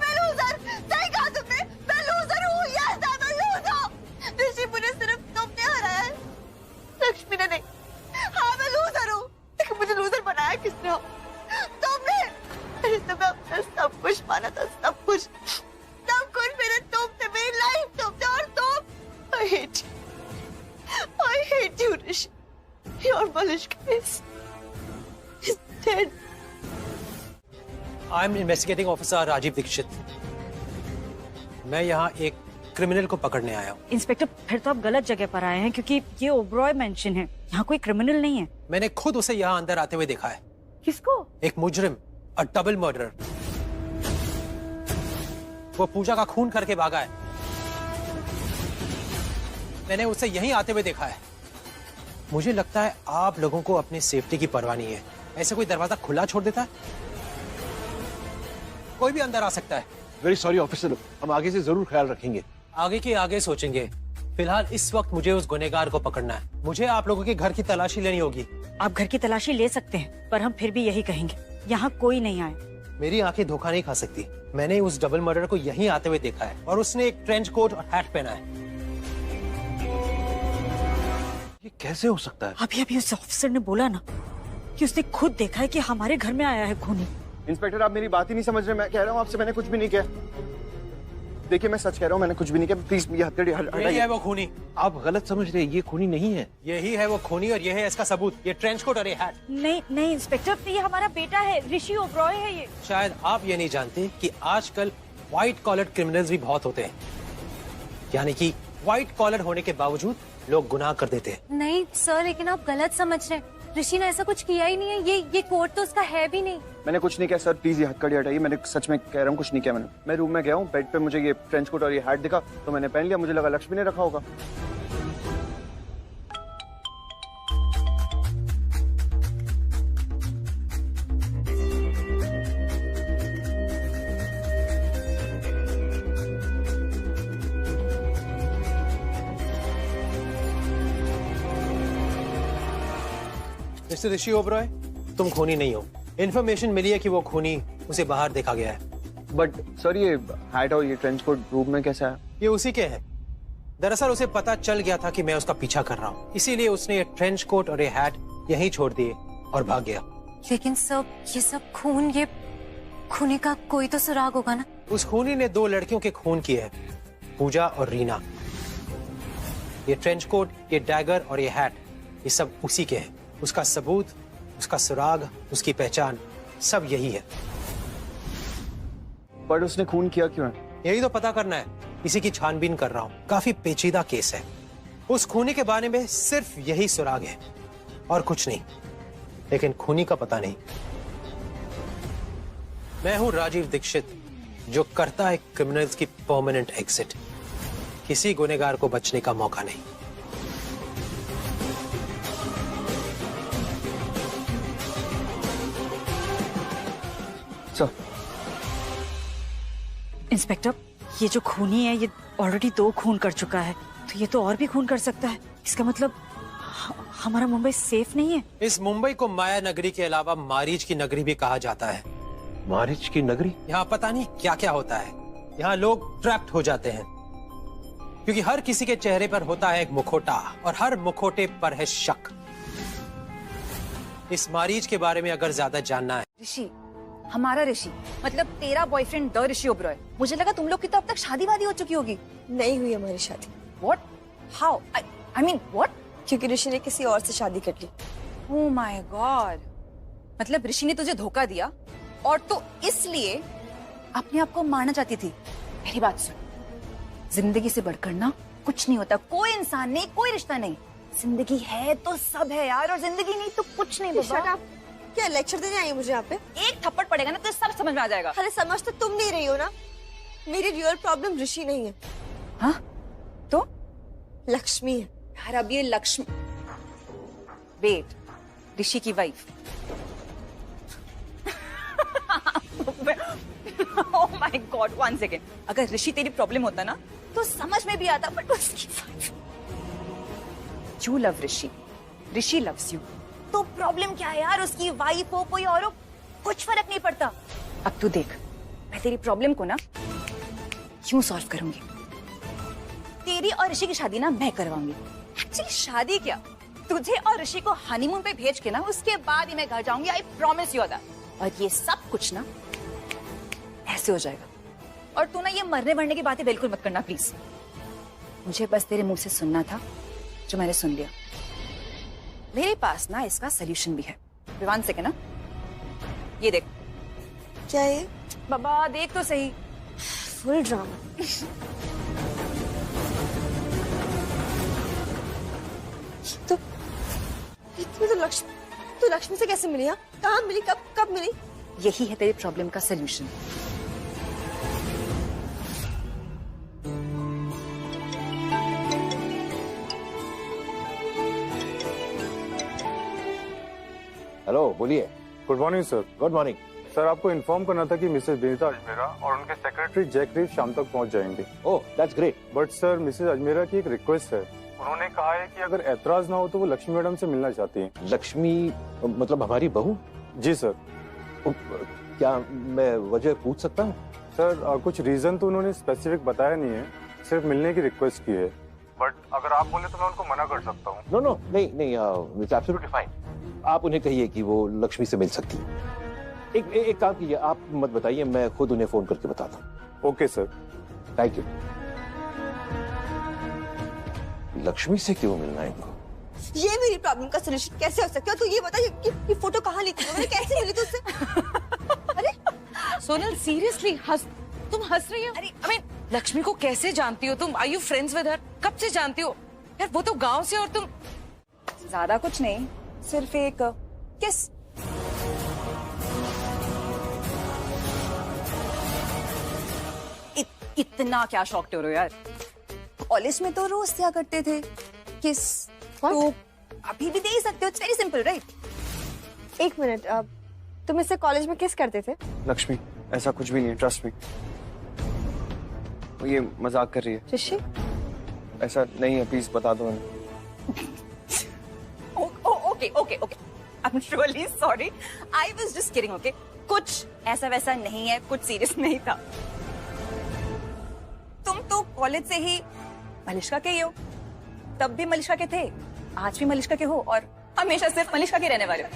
मैं लूजर, सही कहा तुमने, मैं लूजर हूँ। Yes, I am loser. Rishi मुझे सिर्फ तुमने हराया है, लक्ष्मी ने नहीं। हाँ मैं लूजर हूँ, लेकिन मुझे लूजर बनाया किसने? तुमने। तुम्हें अपना सब कुछ माना था, सब कुछ मेरे तुम थे, मेरी लाइफ तुम थे, और तुम। I hate you Rishi. Your Malishka is dead। I am investigating officer Rajiv Dikshit. मैं यहाँ एक क्रिमिनल को पकड़ने आया हूँ। इंस्पेक्टर, फिर तो आप गलत जगह पर आए हैं, क्योंकि ये ओबरॉय मेंशन है, यहाँ कोई क्रिमिनल नहीं है। मैंने खुद उसे यहाँ अंदर आते हुए देखा है। किसको? एक मुजरिम, अ डबल मर्डरर। वो पूजा का खून करके भागा है। मैंने उसे यहीं आते हुए देखा है। मुझे लगता है आप लोगों को अपनी सेफ्टी की परवाह नहीं है। ऐसे कोई दरवाजा खुला छोड़ देता है? कोई भी अंदर आ सकता है। वेरी सॉरी ऑफिसर, हम आगे से जरूर ख्याल रखेंगे। आगे के आगे सोचेंगे। फिलहाल इस वक्त मुझे उस गुनहगार को पकड़ना है। मुझे आप लोगों के घर की तलाशी लेनी होगी। आप घर की तलाशी ले सकते हैं, पर हम फिर भी यही कहेंगे, यहाँ कोई नहीं आए। मेरी आंखें धोखा नहीं खा सकती। मैंने उस डबल मर्डर को यहीं आते हुए देखा है, और उसने एक ट्रेंच कोट और हैट पहना है। ये कैसे हो सकता है? अभी उस ऑफिसर ने बोला ना कि उसने खुद देखा है कि हमारे घर में आया है खूनी। इंस्पेक्टर, आप मेरी बात ही नहीं समझ रहे। मैं कह रहा हूँ आपसे, मैंने कुछ भी नहीं किया। देखिए मैं सच कह रहा हूँ, मैंने कुछ भी नहीं किया। प्लीज ये हथकड़ी हटाइए। यही है वो खूनी। आप गलत समझ रहे हैं, ये खूनी नहीं है। यही है वो खूनी, और ये है इसका सबूत, ये ट्रेंच कोट और ये हैट। नहीं इंस्पेक्टर, ये हमारा बेटा है, ऋषि ओबरॉय है ये। शायद आप ये नहीं जानते कि आजकल व्हाइट कॉलर क्रिमिनल्स भी बहुत होते हैं। यानी कि व्हाइट कॉलर होने के बावजूद लोग गुनाह कर देते हैं। नहीं सर, लेकिन आप गलत समझ रहे हैं। ऋषि ने ऐसा कुछ किया ही नहीं है। ये कोट तो उसका है भी नहीं। मैंने कुछ नहीं किया सर, प्लीज ये हथकड़ी हटाइए। मैंने सच में कह रहा हूँ, कुछ नहीं किया मैंने। मैं रूम में गया हूँ, बेड पे मुझे ये ट्रेंच कोट और ये हैट दिखा तो मैंने पहन लिया। मुझे लगा लक्ष्मी ने रखा होगा। मिस्टर ऋषि ओबरॉय, तुम खूनी नहीं हो। इन्फॉर्मेशन मिली है कि वो खूनी, उसे बाहर देखा गया है। बट सर ये हैट और ये ट्रेंच कोट रूम में कैसा है? ये उसी के है। दरअसल उसे पता चल गया था कि मैं उसका पीछा कर रहा हूँ, इसीलिए उसने ये ट्रेंच कोट और ये हैट यहीं छोड़ दिए और भाग गया। लेकिन सर, ये सब खून, ये खूनी का कोई तो सुराग होगा ना? उस खूनी ने 2 लड़कियों के खून किए हैं, पूजा और रीना। ये ट्रेंच कोट, ये डैगर और ये हैट, ये सब उसी के हैं। उसका सबूत, उसका सुराग, उसकी पहचान, सब यही है। पर उसने खून किया क्यों है? यही तो पता करना है। इसी की छानबीन कर रहा हूँ। काफी पेचीदा केस है। उस खूनी के बारे में सिर्फ यही सुराग है और कुछ नहीं, लेकिन खूनी का पता नहीं। मैं हूं राजीव दीक्षित, जो करता है क्रिमिनल्स की परमानेंट एग्जिट। किसी गुनहगार को बचने का मौका नहीं। इंस्पेक्टर, ये जो खूनी है ये ऑलरेडी 2 खून कर चुका है, तो ये तो और भी खून कर सकता है। इसका मतलब हमारा मुंबई सेफ नहीं है। इस मुंबई को माया नगरी के अलावा मारीच की नगरी भी कहा जाता है। मारिच की नगरी? यहाँ पता नहीं क्या क्या होता है। यहाँ लोग ट्रैप्ड हो जाते हैं क्योंकि हर किसी के चेहरे पर होता है एक मुखौटा और हर मुखौटे पर है शक। इस मारीच के बारे में अगर ज्यादा जानना है। ऋषि, हमारा ऋषि मतलब तेरा बॉयफ्रेंड द ऋषि ओबरॉय। मुझे लगा तुम लोग की तो अब तक शादी वादी हो चुकी होगी। नहीं हुई हमारी शादी। What? How? I mean what? क्योंकि ऋषि ने किसी और से शादी कर ली। ओह माय गॉड, मतलब ऋषि ने तुझे धोखा दिया और तो इसलिए अपने आप को मारना चाहती थी। मेरी बात सुन, जिंदगी से बढ़कर ना कुछ नहीं होता। कोई इंसान नहीं, कोई रिश्ता नहीं। जिंदगी है तो सब है यार, और जिंदगी नहीं तो कुछ नहीं। बाबा क्या लेक्चर देने आई है मुझे यहाँ पे? एक थप्पड़ पड़ेगा ना तो सब समझ में आ जाएगा। अरे समझ तो तुम नहीं रही हो ना। मेरी रियल प्रॉब्लम ऋषि नहीं है। हाँ तो लक्ष्मी है यार। अब ये लक्ष्मी, वेट, ऋषि की wife. Oh my God, 1 second. अगर ऋषि तेरी प्रॉब्लम होता ना तो समझ में भी आता, बट उसकी wife. You love Rishi, Rishi loves you, तो प्रॉब्लम क्या है यार? उसकी वाइफ हो कोई और हो, कुछ फर्क नहीं पड़ता। अब तू देख, मैं तेरी प्रॉब्लम को ना क्यों सॉल्व करूंगी। तेरी और ऋषि की शादी ना मैं करवाऊंगी। एक्चुअली शादी क्या, तुझे और ऋषि को हनीमून पे भेज के ना उसके बाद ही मैं घर जाऊंगी। आई प्रॉमिस यू दैट। और ये सब कुछ ना ऐसे हो जाएगा। और तू ना ये मरने मरने की बातें बिल्कुल मत करना प्लीज। मुझे बस तेरे मुंह से सुनना था जो मैंने सुन लिया। मेरे पास ना इसका सोल्यूशन भी है। विवान से ना, ये देख। क्या ये? बाबा देख तो सही। Full drama. तो लक्ष्मी से कैसे मिली? कहाँ मिली? कब मिली? यही है तेरी प्रॉब्लम का सोल्यूशन। हेलो, बोलिए। Good morning sir. Good morning sir. आपको इन्फॉर्म करना था कि मिसेज विनीता अजमेरा और उनके सेक्रेटरी जयक्रीव शाम तक पहुंच जाएंगे। Oh, that's great. But sir, Mrs Ajmera की एक रिक्वेस्ट है। उन्होंने कहा है कि अगर ऐतराज ना हो तो वो लक्ष्मी मैडम से मिलना चाहती हैं। लक्ष्मी मतलब हमारी बहू? जी सर। क्या मैं वजह पूछ सकता हूँ? सर, कुछ रीजन तो उन्होंने स्पेसिफिक बताया नहीं है, सिर्फ मिलने की रिक्वेस्ट की है। बट अगर आप बोले तो मैं उनको मना कर सकता हूँ। नो, नहीं, इट्स एब्सोल्युटली फाइन। आप उन्हें कहिए कि वो लक्ष्मी से मिल सकती है। एक काम कीजिए, आप मत बताइए, मैं खुद उन्हें फोन करके बताता हूँ। Okay sir. Thank you. Lakshmi से क्यों मिलना है इनको? ये मेरी प्रॉब्लम का सोल्यूशन कैसे हो सकता है? तू ये बता, ये फोटो कहाँ ली थी? मैंने कैसे मिली तुझसे? अरे सोनल, सीरियसली तुम हंस रही हो? अरे लक्ष्मी को कैसे जानती हो तुम? Are you friends with her? कब से जानती हो यार? वो तो गांव से, और तुम? ज्यादा कुछ नहीं, सिर्फ एक किस। इतना क्या शॉक्ड हो रहे हो यार? कॉलेज में तो रोज क्या करते थे किस, तो अभी भी दे ही सकते हो। It's very simple, right? एक मिनट, तुम इससे कॉलेज में किस करते थे? लक्ष्मी, ऐसा कुछ भी नहीं, ट्रस्ट मी। ये मजाक कर रही है। ऋषि, ऐसा नहीं है, प्लीज बता दो। Okay, I'm really sorry. I was just kidding, okay? कुछ ऐसा वैसा नहीं है, कुछ सीरियस नहीं था। तुम तो कॉलेज से ही मलिष्का के ही हो, तब भी मलिष्का के थे, आज भी मलिष्का के हो, और हमेशा सिर्फ मलिष्का के रहने वाले हो।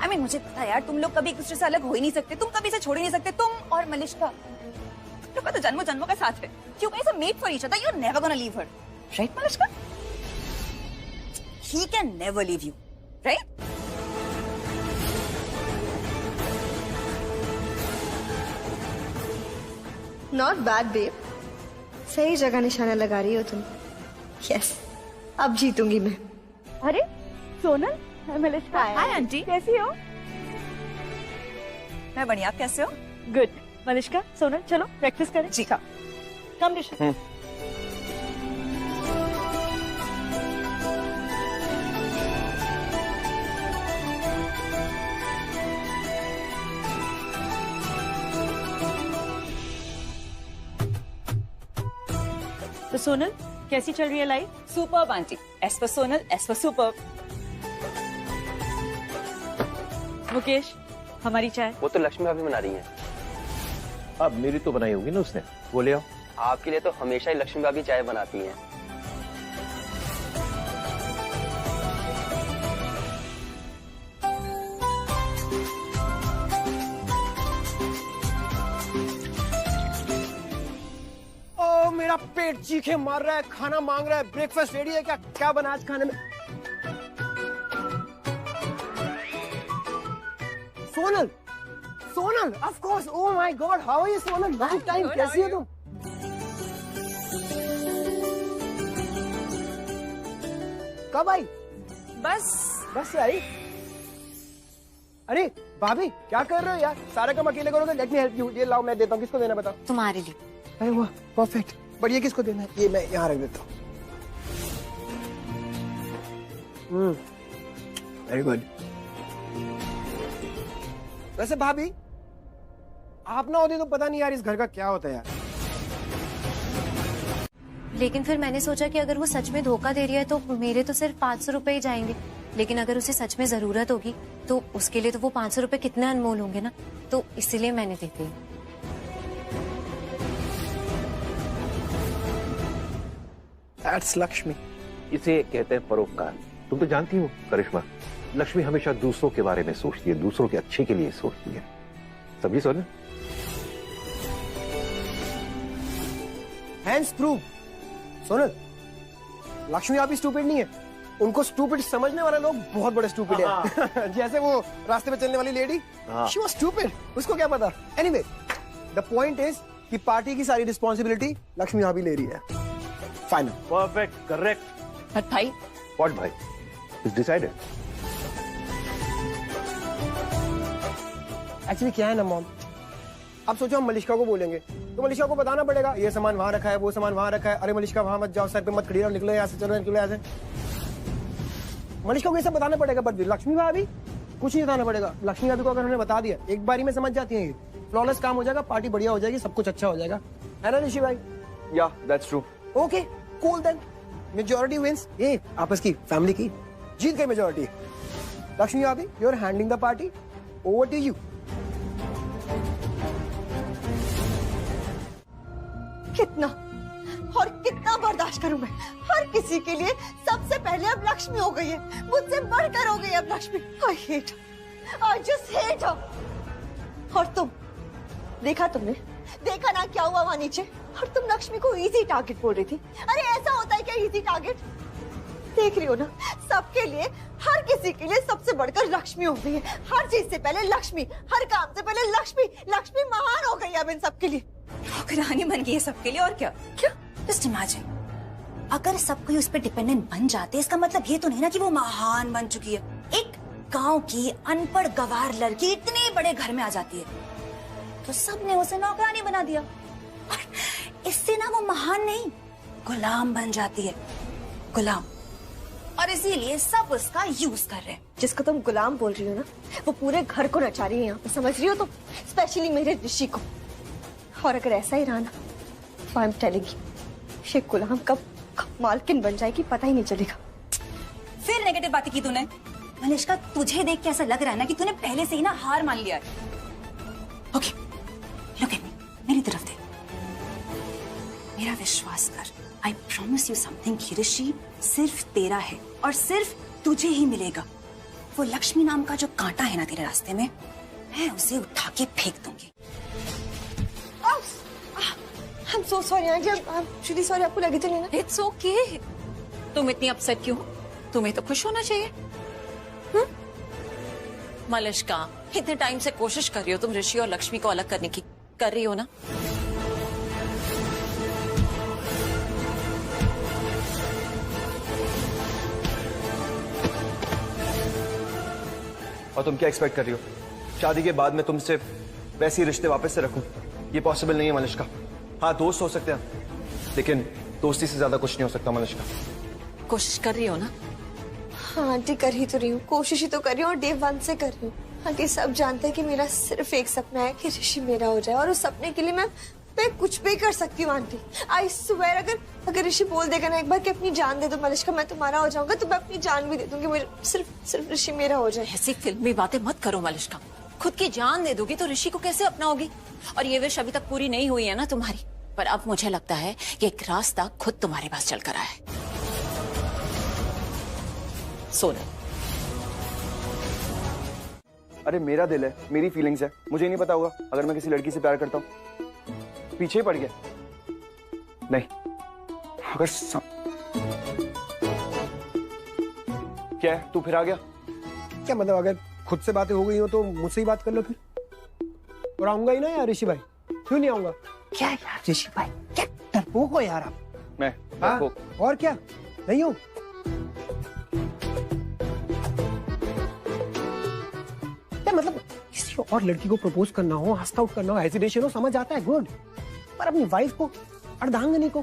I mean, मुझे पता यार, तुम लोग कभी एक दूसरे से अलग हो ही नहीं सकते, तुम कभी इसे छोड़ ही नहीं सकते, तुम और मलिष्का। तुम लोग का तो जन्मों जन्मों का साथ है। You guys are made for each other. You're never gonna leave her, right, Malishka? He can never leave you, right? Not bad, babe. सही जगह निशाना लगा रही हो तुम। Yes, अब जीतूंगी मैं। अरे सोनल, मलिष्का। हाय आंटी, कैसी हो? मैं बढ़िया, आप कैसे हो? गुड। मलिष्का, सोनल, चलो प्रैक्टिस करें। जी हाँ, कम ऋषि। तो सोनल, कैसी चल रही है life? Superb aunty, as for Sonal, as for superb. Mukesh, हमारी चाय। वो तो लक्ष्मी भाभी बना रही हैं। अब मेरी तो बनाई होगी ना उसने, वो ले आओ। आपके लिए तो हमेशा ही लक्ष्मी भाभी चाय बनाती हैं। ओ मेरा पेट चीखे मार रहा है, खाना मांग रहा है। ब्रेकफास्ट रेडी है क्या? क्या बना आज खाने में? Sonal, Sonal, of course. Oh my God, how are you Sonal? Long time, कैसी हो तुम? कब आई? बस से आई? अरे भाभी, क्या कर रहे हो यार? सारा काम अकेले करोगे? Let me help you. ये लाओ, मैं देता हूँ। किसको देना बताओ? तुम्हारे लिए। अरे वाह, परफेक्ट। बढ़िया, किसको देना है? ये मैं यहाँ रख देता हूँ। Very good. वैसे भाभी, आप ना होती तो पता नहीं यार इस घर का क्या होता है यार। लेकिन फिर मैंने सोचा कि अगर वो सच में धोखा दे रही है तो मेरे तो सिर्फ 500 रुपए ही जाएंगे, लेकिन अगर उसे सच में जरूरत होगी तो उसके लिए तो वो 500 रुपए कितने अनमोल होंगे ना, तो इसीलिए मैंने दे दी। That's लक्ष्मी। इसे कहते हैं परोपकार। तुम तो जानती हो करिश्मा, लक्ष्मी हमेशा दूसरों के बारे में सोचती है, दूसरों के अच्छे के लिए सोचती है। समझी सोना? Hands prove. सोनल, लक्ष्मी आप ही स्टूपिड नहीं है। उनको स्टूपिड समझने वाले लोग बहुत बड़े स्टूपिड हैं। जैसे वो रास्ते में चलने वाली लेडी, शी वाज स्टूपिड, उसको क्या पता। एनीवे, द पॉइंट इज कि पार्टी की सारी रिस्पॉन्सिबिलिटी लक्ष्मी भाभी ले रही है। फाइनल। Perfect, correct. बट भाई, व्हाट भाई? It's decided. एक्चुअली क्या है ना मॉम, अब सोचो हम मलिश्का को बोलेंगे तो मलिश्का को बताना पड़ेगा ये सामान वहां रखा है, वो सामान वहां रखा है। अरे मलिश्का वहां मत जाओ, सर पे मत खड़ी रहो, निकलो यहाँ से, चलो निकलो यहाँ से। मलिश्का को ये सब बताना पड़ेगा, बट लक्ष्मी भाभी कुछ नहीं बताना पड़ेगा। लक्ष्मी भाभी को अगर हमने बता दिया, एक बारी में समझ जाती है, फ्लॉलेस काम हो जाएगा, पार्टी बढ़िया हो जाएगी, सब कुछ अच्छा हो जाएगा। है ना ऋषि भाई? Yeah that's true. Okay cool then, majority wins. ये आपस की फैमिली की जीत गई मेजॉरिटी। लक्ष्मी भाभी, you are handling the party, over to you. कितना और कितना बर्दाश्त करूं मैं? हर किसी के लिए सबसे पहले अब लक्ष्मी हो गई है, मुझसे बढ़कर हो गई है अब Lakshmi. I hate, I just hate हर। और तुम, देखा तुमने? देखा ना क्या हुआ वहां नीचे? और तुम लक्ष्मी को इजी टारगेट बोल रही थी। अरे ऐसा होता है क्या इजी टारगेट? देख रही हो ना, सबके लिए, हर किसी के लिए सबसे बढ़कर लक्ष्मी हो गई है। हर चीज से पहले लक्ष्मी, हर काम से पहले लक्ष्मी। लक्ष्मी महान हो गई है अब इन सबके लिए। नौकरानी बन गई है सबके लिए, और क्या? क्या? जस्ट इमेजिन, अगर सब कोई उस पर डिपेंडेंट बन जाते, इसका मतलब ये तो नहीं ना कि वो महान बन चुकी है। एक गांव की अनपढ़ गवार लड़की इतने बड़े घर में आ जाती है तो सबने उसे नौकरानी बना दिया, और इससे ना वो महान नहीं, गुलाम बन जाती है, गुलाम। और इसीलिए सब उसका यूज कर रहे हैं। जिसको तुम गुलाम बोल रही हो ना, वो पूरे घर को नचा रही है यहाँ पे, समझ रही हो तुम? स्पेशली मेरे ऋषि को। और अगर ऐसा ही रहा ना, तो आई एम टेलिंग यू, ये गुलाम कब मालकिन बन जाएगी पता ही नहीं चलेगा। फिर नेगेटिव बातें की तूने। मनीषका, तुझे देख के ऐसा लग रहा है ना कि तूने पहले से ही ना हार मान लिया है। ओके, लुक एट मी, मेरी तरफ देख, मेरा विश्वास कर। आई प्रॉमिस यू समथिंग, ऋषि सिर्फ तेरा है और सिर्फ तुझे ही मिलेगा। वो लक्ष्मी नाम का जो कांटा है ना तेरे रास्ते में, मैं उसे उठा के फेंक दूंगी। I'm so sorry, Aunty. I'm really sorry. आपको लगी तो नहीं ना? It's okay. तुम इतनी अपसेट क्यों हो? तुम्हें तो खुश होना चाहिए। मलिश्का, इतने टाइम से कोशिश कर रही हो तुम ऋषि और लक्ष्मी को अलग करने की, कर रही हो ना? और तुम क्या एक्सपेक्ट कर रही हो? शादी के बाद मैं तुमसे वैसे ही रिश्ते वापस से रखूं? ये पॉसिबल नहीं है मलिश्का। हाँ, दोस्त हो सकते हैं, लेकिन दोस्ती से ज्यादा कुछ नहीं हो सकता मलिश्का। कोशिश कर रही हो ना? हाँ आंटी, कर ही तो रही हूँ, कोशिश ही तो कर रही हूँ, और डे 1 से कर रही हूँ। आंटी सब जानते हैं कि मेरा सिर्फ एक सपना है कि ऋषि मेरा हो जाए, और उस सपने के लिए मैं मैं कुछ भी कर सकती हूँ आंटी। आई स्वेयर अगर ऋषि बोल देगा ना एक बार कि अपनी जान दे दो मलिश्का, मैं तुम्हारा हो जाऊंगा, तो मैं अपनी जान भी दे दूंगी, मुझे सिर्फ ऋषि मेरा हो जाए। ऐसी फिल्मी बातें मत करो मलिश्का। खुद की जान दे दोगी तो ऋषि को कैसे अपनाओगी? और ये विश अभी तक पूरी नहीं हुई है ना तुम्हारी, पर अब मुझे लगता है कि एक रास्ता खुद तुम्हारे पास चल कर आया है। सोना, अरे मेरा दिल है, मेरी फीलिंग्स है, मुझे नहीं पता होगा अगर मैं किसी लड़की से प्यार करता हूँ? पीछे ही पड़ गया? नहीं, अगर क्या है, तू फिर आ गया? क्या मतलब, अगर खुद से बातें हो गई हो तो मुझसे ही बात कर लो फिर। और आऊंगा ही ना यार ऋषि भाई, क्यों नहीं आऊंगा? क्या यार ऋषि भाई, क्या डरपोक हो यार आप। मैं डरपोक? और क्या, नहीं हो? मतलब किसी और लड़की को प्रपोज करना हो, आस्क आउट करना हो, हेजिटेशन हो, समझ आता है, गुड। पर अपनी वाइफ को, अर्धांगिनी को,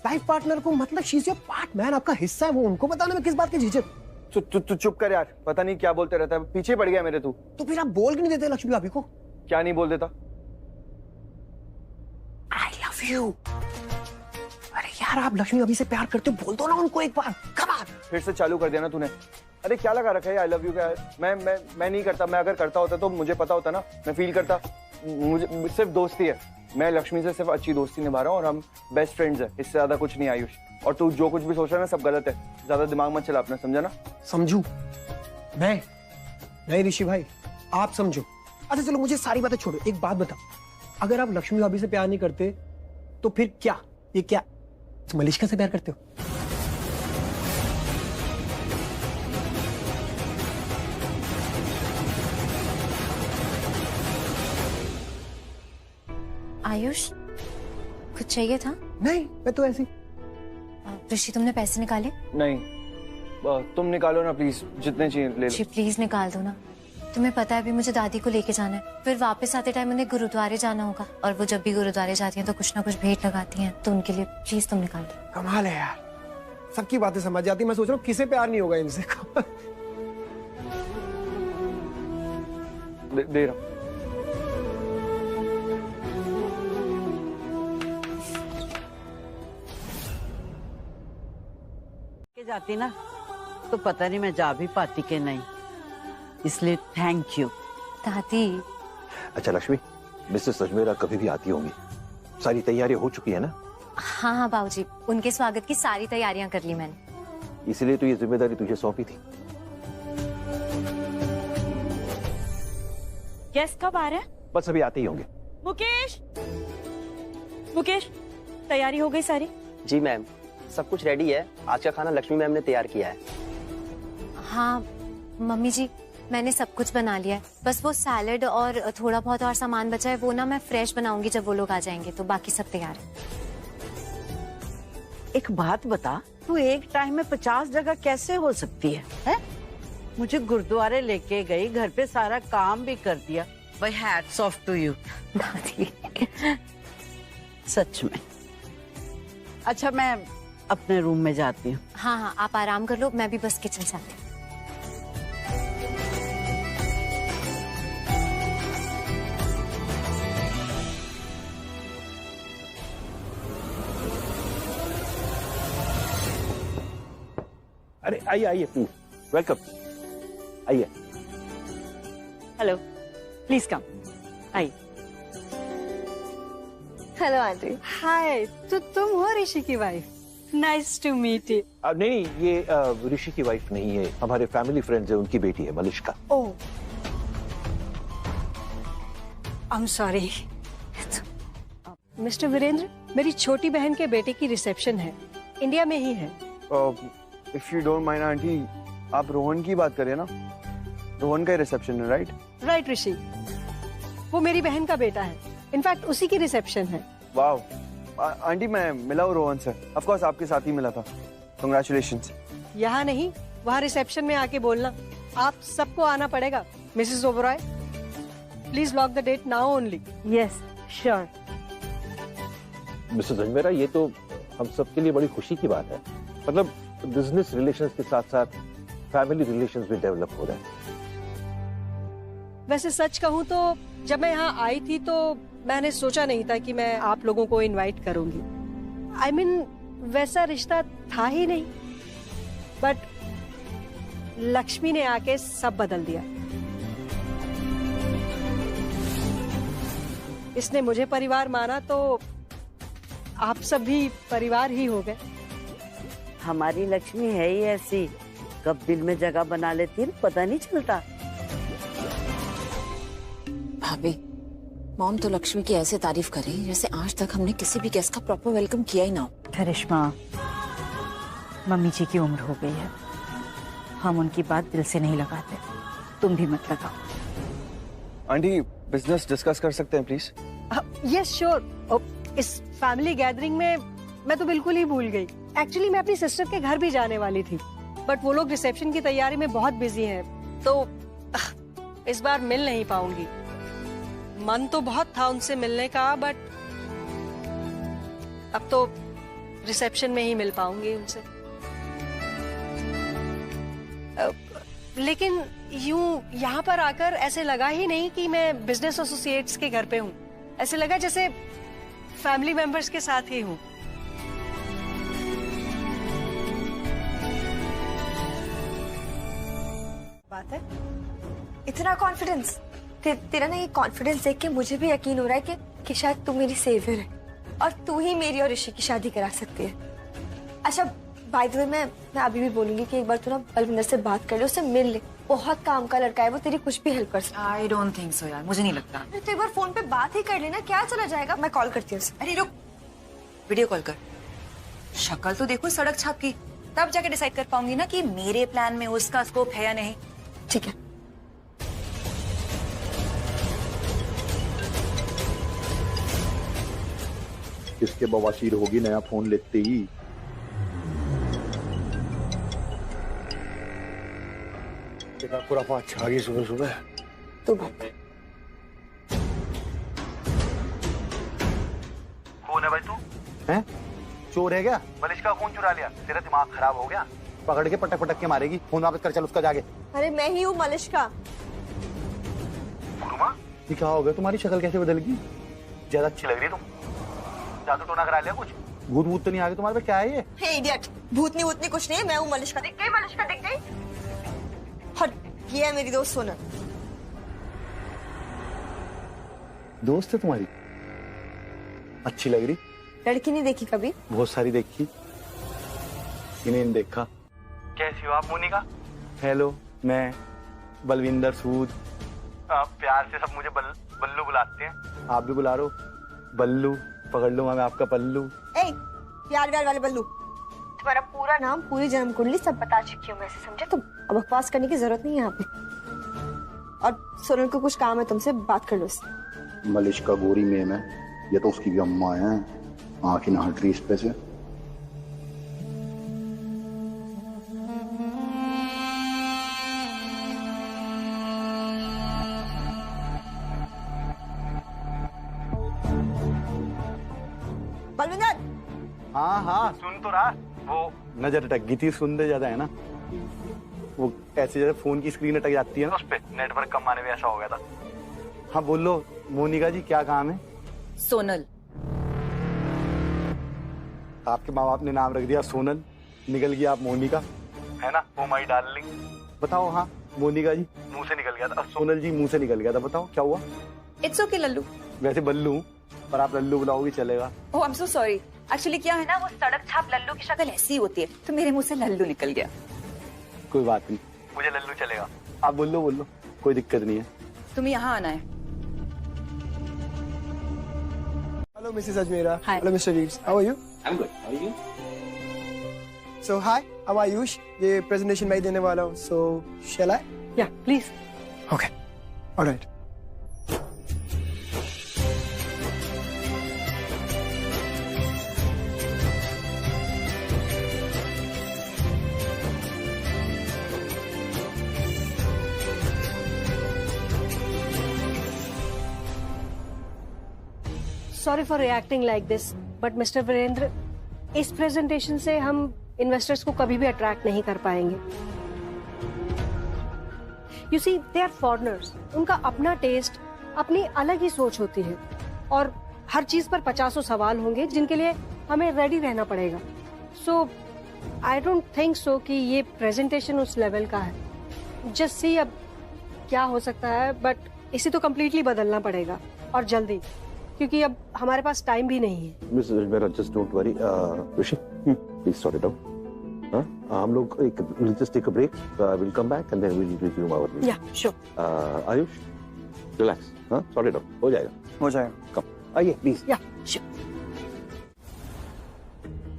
लाइफ पार्टनर को, मतलब she is your part man, आपका हिस्सा है वो, उनको बताने में किस बात की झिझक? तू चुप कर यार, पता नहीं क्या बोलते रहता है, पीछे पड़ गया मेरे तू। तो फिर आप बोल क्यों नहीं देते लक्ष्मी भाभी को? क्या नहीं बोल देता? I love you. अरे यार आप लक्ष्मी भाभी से प्यार करते हो, बोल दो ना उनको एक बार, कम ऑन। फिर से चालू कर दिया ना तूने। अरे क्या लगा रखा है आई लव यू का? मैं नहीं करता, मैं अगर करता होता तो मुझे पता होता ना, मैं फील करता। मुझे सिर्फ दोस्ती है, मैं लक्ष्मी से सिर्फ अच्छी दोस्ती निभा रहा हूँ और हम बेस्ट फ्रेंड्स हैं, इससे ज्यादा कुछ नहीं आयुष। और तू जो कुछ भी सोच रहा है ना सब गलत है, ज्यादा दिमाग मत चला अपना, समझा ना? समझू मैं? नहीं ऋषि भाई आप समझो। अच्छा चलो मुझे सारी बातें छोड़ो, एक बात बताओ, अगर आप लक्ष्मी भाभी से प्यार नहीं करते तो फिर क्या, ये क्या मलिश्का से प्यार करते हो? आयुष कुछ चाहिए था? नहीं, मैं तो ऐसी। ऋषि तुमने पैसे निकाले? नहीं, तुम निकालो ना प्लीज, जितने चाहिए ले लो। प्लीज निकाल दो ना। तुम्हें पता है अभी मुझे दादी को लेके जाना है, फिर वापस आते टाइम उन्हें गुरुद्वारे जाना होगा, और वो जब भी गुरुद्वारे जाती हैं तो कुछ ना कुछ भेंट लगाती हैं, तो उनके लिए प्लीज तुम निकाल दो। कमाल है यार, सबकी बातें समझ जाती। मैं सोच रहा हूँ किसे प्यार नहीं होगा इनसे। दे रहा हूँ। जाती ना तो पता नहीं मैं जा भी पाती कि नहीं, इसलिए थैंक यू दादी। अच्छा लक्ष्मी, मिसेस अजमेरा कभी भी आती होंगी, सारी तैयारी हो चुकी है ना? हाँ हाँ बाबूजी, उनके स्वागत की सारी तैयारियां कर ली मैंने, इसलिए तो ये जिम्मेदारी तुझे सौंपी थी। गेस्ट कब आ रहे हैं? बस अभी आते ही होंगे। मुकेश, मुकेश तैयारी हो गई सारी? जी मैम, सब कुछ रेडी है, आज का खाना लक्ष्मी मैम ने तैयार किया है। हाँ मम्मी जी, मैंने सब कुछ बना लिया है, बस वो सैलेड और थोड़ा बहुत और सामान बचा है, वो ना मैं फ्रेश बनाऊंगी जब वो लोग आ जाएंगे, तो बाकी सब तैयार है। एक बात बता, तू एक टाइम में 50 जगह कैसे हो सकती है? मुझे गुरुद्वारे लेके गई, घर पे सारा काम भी कर दिया, भाई हैट्स ऑफ टू यू दादी। सच में। अच्छा मैं अपने रूम में जाती हूँ। हाँ हाँ आप आराम कर लो, मैं भी बस किचन से आती हूँ। अरे आइए आइए प्लीज, वेलकम, आइए। हेलो, प्लीज कम, आइए। Hello aunty. हाय, तो तुम हो ऋषि की wife? Nice to meet you. नहीं, ये ऋषि की वाइफ नहीं है, हमारे फैमिली फ्रेंड्स है, उनकी बेटी है Malishka. Oh, I am sorry. Mr Virendra, मेरी छोटी बहन के बेटे की रिसेप्शन है, इंडिया में ही है। If you don't mind aunty, आप रोहन की बात करें ना, रोहन का रिसेप्शन है, राइट? राइट ऋषि, वो मेरी बहन का बेटा है, इनफैक्ट उसी की रिसेप्शन है। वाओ आंटी, मैं मिला हूँ रोहन से, ऑफ कोर्स आपके साथ ही मिला था, कांग्रेचुलेशंस। यहाँ नहीं, वहाँ रिसेप्शन में आके बोलना, आप सबको आना पड़ेगा। Mrs Oberoi, please lock the date now only. Yes sure. Mrs Ajmera, ये तो हम सबके लिए बड़ी खुशी की बात है, मतलब बिजनेस रिलेशंस के साथ साथ फैमिली रिलेशंस भी डेवलप हो रहे हैं। वैसे सच कहूँ तो जब मैं यहाँ आई थी तो मैंने सोचा नहीं था कि मैं आप लोगों को इनवाइट करूंगी। I mean, वैसा रिश्ता था ही नहीं, बट लक्ष्मी ने आके सब बदल दिया। इसने मुझे परिवार माना तो आप सब भी परिवार ही हो गए। हमारी लक्ष्मी है ही ऐसी, कब दिल में जगह बना लेती है पता नहीं चलता। भाभी, मॉम तो लक्ष्मी की ऐसे तारीफ कर रही जैसे आज तक हमने किसी भी गेस्ट का प्रॉपर वेलकम किया ही ना हो। करिश्मा, मम्मी जी की उम्र हो गई है, हम उनकी बात दिल से नहीं लगाते, तुम भी मत लगाओ। आंटी, बिजनेस डिस्कस कर सकते हैं प्लीज? Yes sure. इस फैमिली गैदरिंग में मैं तो बिल्कुल ही भूल गई। एक्चुअली मैं अपनी सिस्टर के घर भी जाने वाली थी, बट वो लोग रिसेप्शन की तैयारी में बहुत बिजी हैं, तो इस बार मिल नहीं पाऊंगी। मन तो बहुत था उनसे मिलने का, बट अब तो रिसेप्शन में ही मिल पाऊंगी उनसे। लेकिन यूं यहाँ पर आकर ऐसे लगा ही नहीं कि मैं बिजनेस एसोसिएट्स के घर पे हूँ। ऐसे लगा जैसे फैमिली मेंबर्स के साथ ही हूँ। बात है इतना कॉन्फिडेंस, तेरा ना ये कॉन्फिडेंस देख के मुझे भी यकीन हो रहा है कि शायद तू मेरी सेवियर है और तू ही मेरी और ऋषि की शादी करा सकती है। अच्छा, बाय द वे मैं अभी भी बोलूंगी कि एक बार तू ना बलविंदर से बात कर ले, उससे मिल ले। बहुत काम का लड़का है वो, तेरी कुछ भी हेल्प कर सकता है। आई डोंट थिंक सो यार, मुझे नहीं लगता। तो एक बार फोन पे बात ही कर लेना, क्या चला जाएगा। मैं कॉल करती हूँ उसे। अरे रुक, वीडियो कॉल कर, शक्ल तो देखो सड़क छाप की, तब जाके डिसाइड कर पाऊंगी ना कि मेरे प्लान में उसका स्कोप है या नहीं। ठीक है। किसके बवासीर होगी नया फोन लेते ही। पूरा पाँच छा गई सुबह सुबह। तो कौन है भाई तू? हैं? चोर है क्या? मलिश का फोन चुरा लिया, तेरा दिमाग खराब हो गया। पकड़ के पटक पटक के मारेगी। फोन वापस कर, चल उसका जाके। अरे मैं ही हूँ मलिश्का। ये क्या हो गया? तुम्हारी शक्ल कैसे बदल गई? ज्यादा अच्छी लग रही है तुम। जादू टोना करा लिया कुछ? भूत भूत तो नहीं आ गए तुम्हारे पे? क्या है ये? हे इडियट, भूतनी वूतनी कुछ नहीं है, मैं हूँ मलिश्का। दिख गई मलिश्का, दिख गई। हट, ये है मेरी दोस्त सोनल। दोस्त है तुम्हारी? अच्छी लग रही। लड़की नहीं देखी कभी? बहुत सारी देखी, इन्हें नहीं देखा। कैसी हो आप मोनिका? हेलो, मैं बलविंदर सूद। प्यार से सब मुझे बल्लू बुलाते हैं। आप भी बुला रहे हो? बल्लू, पकड़ लूंगा मैं आपका पल्लू। ए, प्यार व्यार वाले बल्लू। तुम्हारा पूरा नाम, पूरी जन्म कुंडली सब बता चुकी हूँ मैं, समझे तुम? अब बकवास करने की जरूरत नहीं है यहाँ पे। और सोनल को कुछ काम है तुमसे, बात कर लो उससे। मलिश का गोरी मेम है, ये तो उसकी भी अम्मा है। आँख ही ना हट रही इस पे से। बलविंदर। हाँ हाँ सुन तो रहा। वो नजर अटक गई थी, सुनते ज्यादा है ना। वो ऐसे जैसे फोन की स्क्रीन अटक जाती है ना, उस पे नेटवर्क कम आने में ऐसा हो गया था। हाँ बोलो मोनिका जी, क्या काम है? सोनल। आपके माँ बाप ने नाम रख दिया सोनल, निकल गया आप मोनिका, है ना? वो माई डार्लिंग। बताओ। हाँ मोनिका जी मुंह से निकल गया था। सोनल जी मुंह से निकल गया था। बताओ क्या हुआ? It's okay Lallu. वैसे बल्लू हूँ, पर आप लल्लू बुलाओगी चलेगा। Oh I am so sorry. Actually क्या है ना, वो सड़क छाप लल्लू की शक्ल ऐसी होती है, तो मेरे मुंह से लल्लू निकल गया। कोई बात नहीं, मुझे लल्लू चलेगा। आप बोल लो, कोई दिक्कत नहीं है। तुम्हें यहाँ आना है। Hello, Mrs. Ajmera. Hi. Hello, Mr. Reeves. How are you? I'm good. How are you? So, hi, I'm Ayush. ये presentation मैं ही देने वाला हूँ. So, shall I? Yeah, please. Okay. All right. Sorry for reacting like this, but mister Virendra, इस प्रेजेंटेशन से हम इन्वेस्टर्स को कभी भी अट्रैक्ट नहीं कर पाएंगे। You see, they are foreigners, उनका अपना टेस्ट, अपनी अलग ही सोच होती है। और हर चीज पर 50 सवाल होंगे जिनके लिए हमें रेडी रहना पड़ेगा। सो आई डोंट थिंक सो कि ये प्रेजेंटेशन उस लेवल का है। जस्ट सी अब क्या हो सकता है, बट इसे तो कम्प्लीटली बदलना पड़ेगा और जल्दी, क्योंकि अब हमारे पास टाइम भी नहीं है। Miss Ajmera, just don't worry. Rishi, please sort it out. हम लोग we'll just take a break. We'll come back and then we'll resume our meeting. Yeah, sure. Ayush, relax. Sort it out. हो जाएगा. हो जाएगा. Come. आइए, please. Yeah, sure.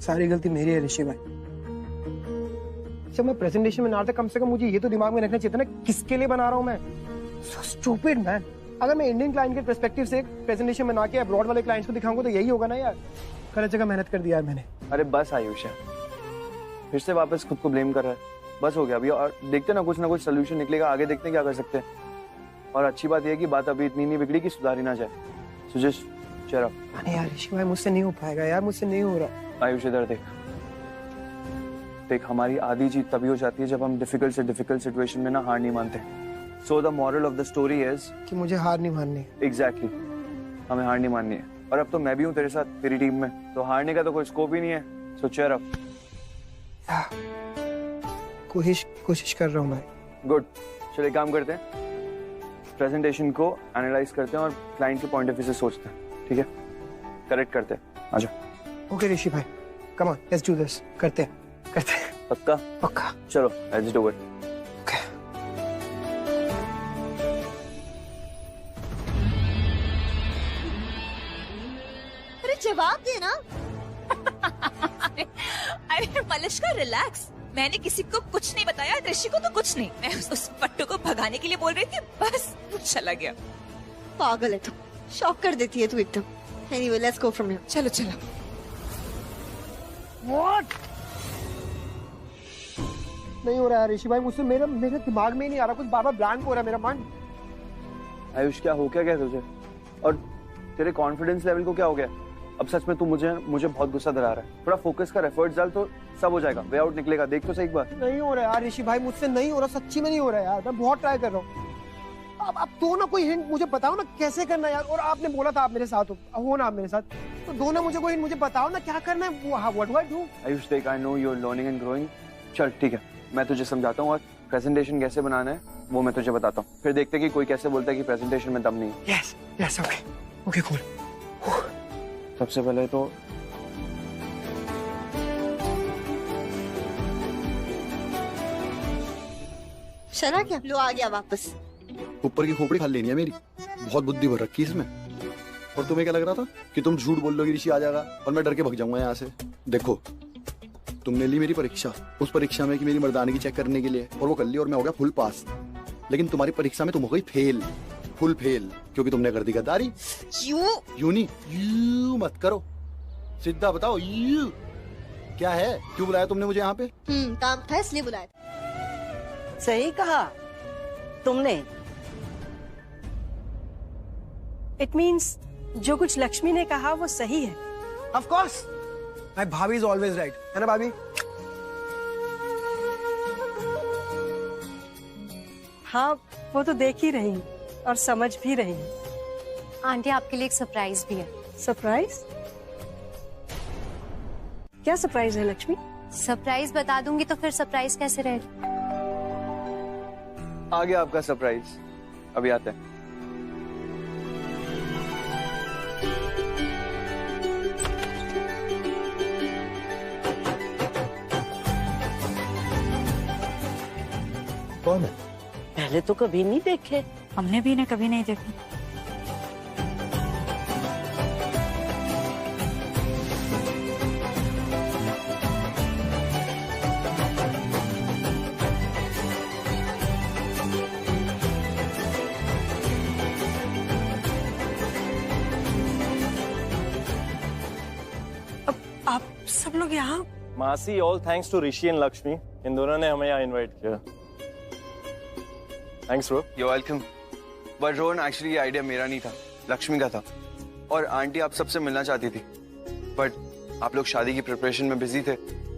सारी गलती मेरी है ऋषि भाई। जब मैं प्रेजेंटेशन में ना था, कम से कम मुझे ये तो दिमाग में रखना चाहिए था ना, किसके लिए बना रहा हूँ मैं। So stupid man. अगर मैं इंडियन क्लाइंट के पर्सपेक्टिव से प्रेजेंटेशन बना के अब्रॉड वाले क्लाइंट्स को दिखाऊंगा तो यही होगा ना यार। गलत जगह मेहनत कर दिया है मैंने। अरे बस आयुष है, फिर से वापस खुद को ब्लेम कर रहा है। बस हो गया अभी, और देखते ना कुछ सोल्यूशन निकलेगा, आगे देखते हैं क्या कर सकते हैं। और अच्छी बात यह है कि बात अभी इतनी नहीं बिगड़ी कि सुधारी ना जाए। So just cheer up. अरे यार ऋषि भाई, मुझसे नहीं हो पाएगा यार, मुझसे नहीं हो रहा। आयुष इधर देख, हमारी आधी जीत तभी हो जाती है जब हम डिफिकल्ट से डिफिकल्ट सिचुएशन में ना हार नहीं मानते। So the moral of the story is कि मुझे हार नहीं माननी। एग्जैक्टली, हमें हार नहीं माननी है। और अब तो मैं भी हूँ तेरे साथ, तेरी टीम में, तो हारने का तो कोई स्कोप ही नहीं है। सो चेयर अप। कोशिश कर रहा हूँ मैं। गुड, चलिए काम करते हैं, प्रेजेंटेशन को एनालाइज करते हैं और क्लाइंट के पॉइंट ऑफ व्यू से सोचते हैं। ठीक है, करेक्ट करते हैं। आजा। ओके ऋषि भाई, कम ऑन, लेट्स डू दिस। करते हैं। पक्का। चलो, लेट्स डू इट। अरे जवाब दे ना। अरे मलिश्का रिलैक्स, मैंने किसी को कुछ नहीं बताया, ऋषि को तो कुछ नहीं। मैं उस पट्टू को भगाने के लिए बोल रही थी, बस चला गया। पागल है तू, शॉक कर देती है तू एकदम। Anyway, let's go from here. चलो। व्हाट? नहीं हो रहा है ऋषि भाई मुझसे, मेरे दिमाग में ही नहीं आ रहा, कुछ बार-बार ब्लैंक हो रहा है मेरा मन। आयुष, क्या हो क्या तुझे? और तेरे कॉन्फिडेंस लेवल को क्या हो गया? अब सच में तू मुझे बहुत गुस्सा दिला रहा है। थोड़ा फोकस कर, एफर्ट्स डाल तो सब हो जाएगा, वे आउट निकलेगा। देख तो सही एक बार। नहीं हो रहा यार ऋषि भाई, मुझसे नहीं हो रहा, सच्ची में नहीं हो रहा यार। मैं बहुत ट्राई कर रहा हूँ। अब तो ना कोई हिंट मुझे बताओ ना, कैसे करना है यार। और आपने बोला था आप मेरे साथ हो ना, आप मेरे साथ, तो दो ना मुझे कोई हिंट मुझे बताओ ना, क्या करना है। What do I do? Ayush देख, I know you are learning and growing. चल ठीक है, मैं तुझे समझाता हूँ, और प्रेजेंटेशन कैसे बनाना है वो मैं तुझे बताता हूँ। फिर देखते कि कोई कैसे बोलता है कि प्रेजेंटेशन में दम नहीं है। Yes, okay cool. सबसे पहले तो शरा क्या लो आ गया वापस। ऊपर की खोपड़ी खा लेनी है मेरी, बहुत बुद्धि भर रखी इसमें। और तुम्हें क्या लग रहा था कि तुम झूठ बोल लोगे ऋषि आ जाएगा और मैं डर के भग जाऊंगा यहाँ से? देखो, तुमने ली मेरी परीक्षा, उस परीक्षा में कि मेरी मर्दानगी चेक करने के लिए, और वो कर ली और मैं हो गया फुल पास। लेकिन तुम्हारी परीक्षा में तुम हो गई फेल, फुल फेल, क्योंकि तुमने कर दी गद्दारी। यू नहीं, यू मत करो, सीधा बताओ यू क्या है? क्यों बुलाया तुमने मुझे यहाँ पे? काम था इसलिए बुलाया। सही कहा तुमने। इट मीन्स जो कुछ लक्ष्मी ने कहा वो सही है। ऑफ कोर्स, माय भाभी इज ऑलवेज राइट, है ना भाभी? हाँ, वो तो देख ही रही और समझ भी रही। आंटी, आपके लिए एक सरप्राइज भी है। सरप्राइज? क्या सरप्राइज है लक्ष्मी? सरप्राइज बता दूंगी तो फिर सरप्राइज कैसे रहेगा? आ गया आपका सरप्राइज, अभी आते हैं। कौन है? पहले तो कभी नहीं देखे। हमने भी इन्हें कभी नहीं देखा। आप सब लोग यहाँ? मासी, all thanks to Rishi and Lakshmi, इन दोनों ने हमें यहाँ इनवाइट किया। Thanks bro. You welcome. But Rohan, actually ये आइडिया मेरा नहीं था, लक्ष्मी का था। और आंटी आप सबसे मिलना चाहती थी, बट आप लोग शादी की प्रिपरेशन में बिजी थे,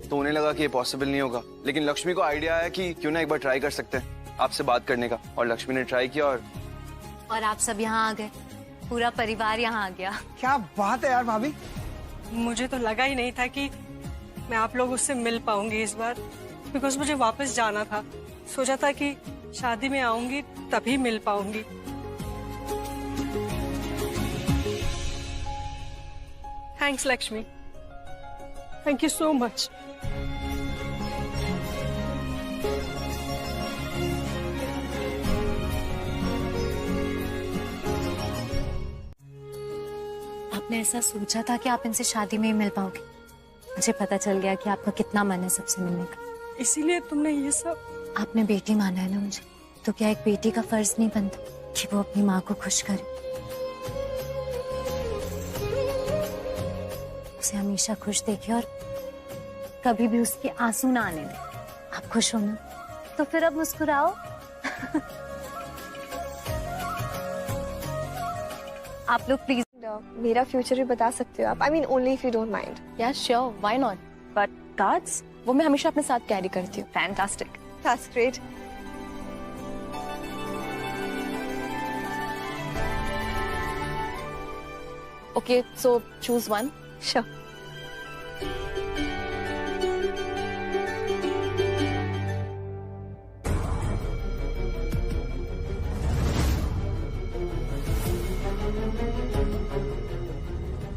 तो उन्हें लगा कि ये पॉसिबल नहीं होगा। लेकिन लक्ष्मी को आइडिया आया कि क्यों ना एक बार ट्राई कर सकते हैं आपसे बात करने का, और लक्ष्मी ने ट्राई किया और आप सब यहाँ आ गए। पूरा परिवार यहाँ आ गया। क्या बात है यार भाभी। मुझे तो लगा ही नहीं था कि मैं आप लोगों से मिल पाऊंगी इस बार, बिकॉज मुझे वापस जाना था। सोचा था कि शादी में आऊंगी तभी मिल पाऊंगी। Thanks Lakshmi, thank you so much. आपने ऐसा सोचा था कि आप इनसे शादी में ही मिल पाओगे? मुझे पता चल गया कि आपका कितना मन है सबसे मिलने का। इसीलिए तुमने ये सब। आपने बेटी माना है ना मुझे, तो क्या एक बेटी का फर्ज नहीं बनता कि वो अपनी माँ को खुश करे, उसे हमेशा खुश देखे और कभी भी उसके आंसू ना आने दे। आप खुश हो ना, तो फिर अब मुस्कुराओ। आप लोग प्लीज मेरा फ्यूचर भी बता सकते हो आप। I mean only if you don't mind. Yeah sure, why not, but cards वो मैं हमेशा अपने साथ कैरी करती हूँ। Fantastic, that's great. Okay, so choose one. Sure.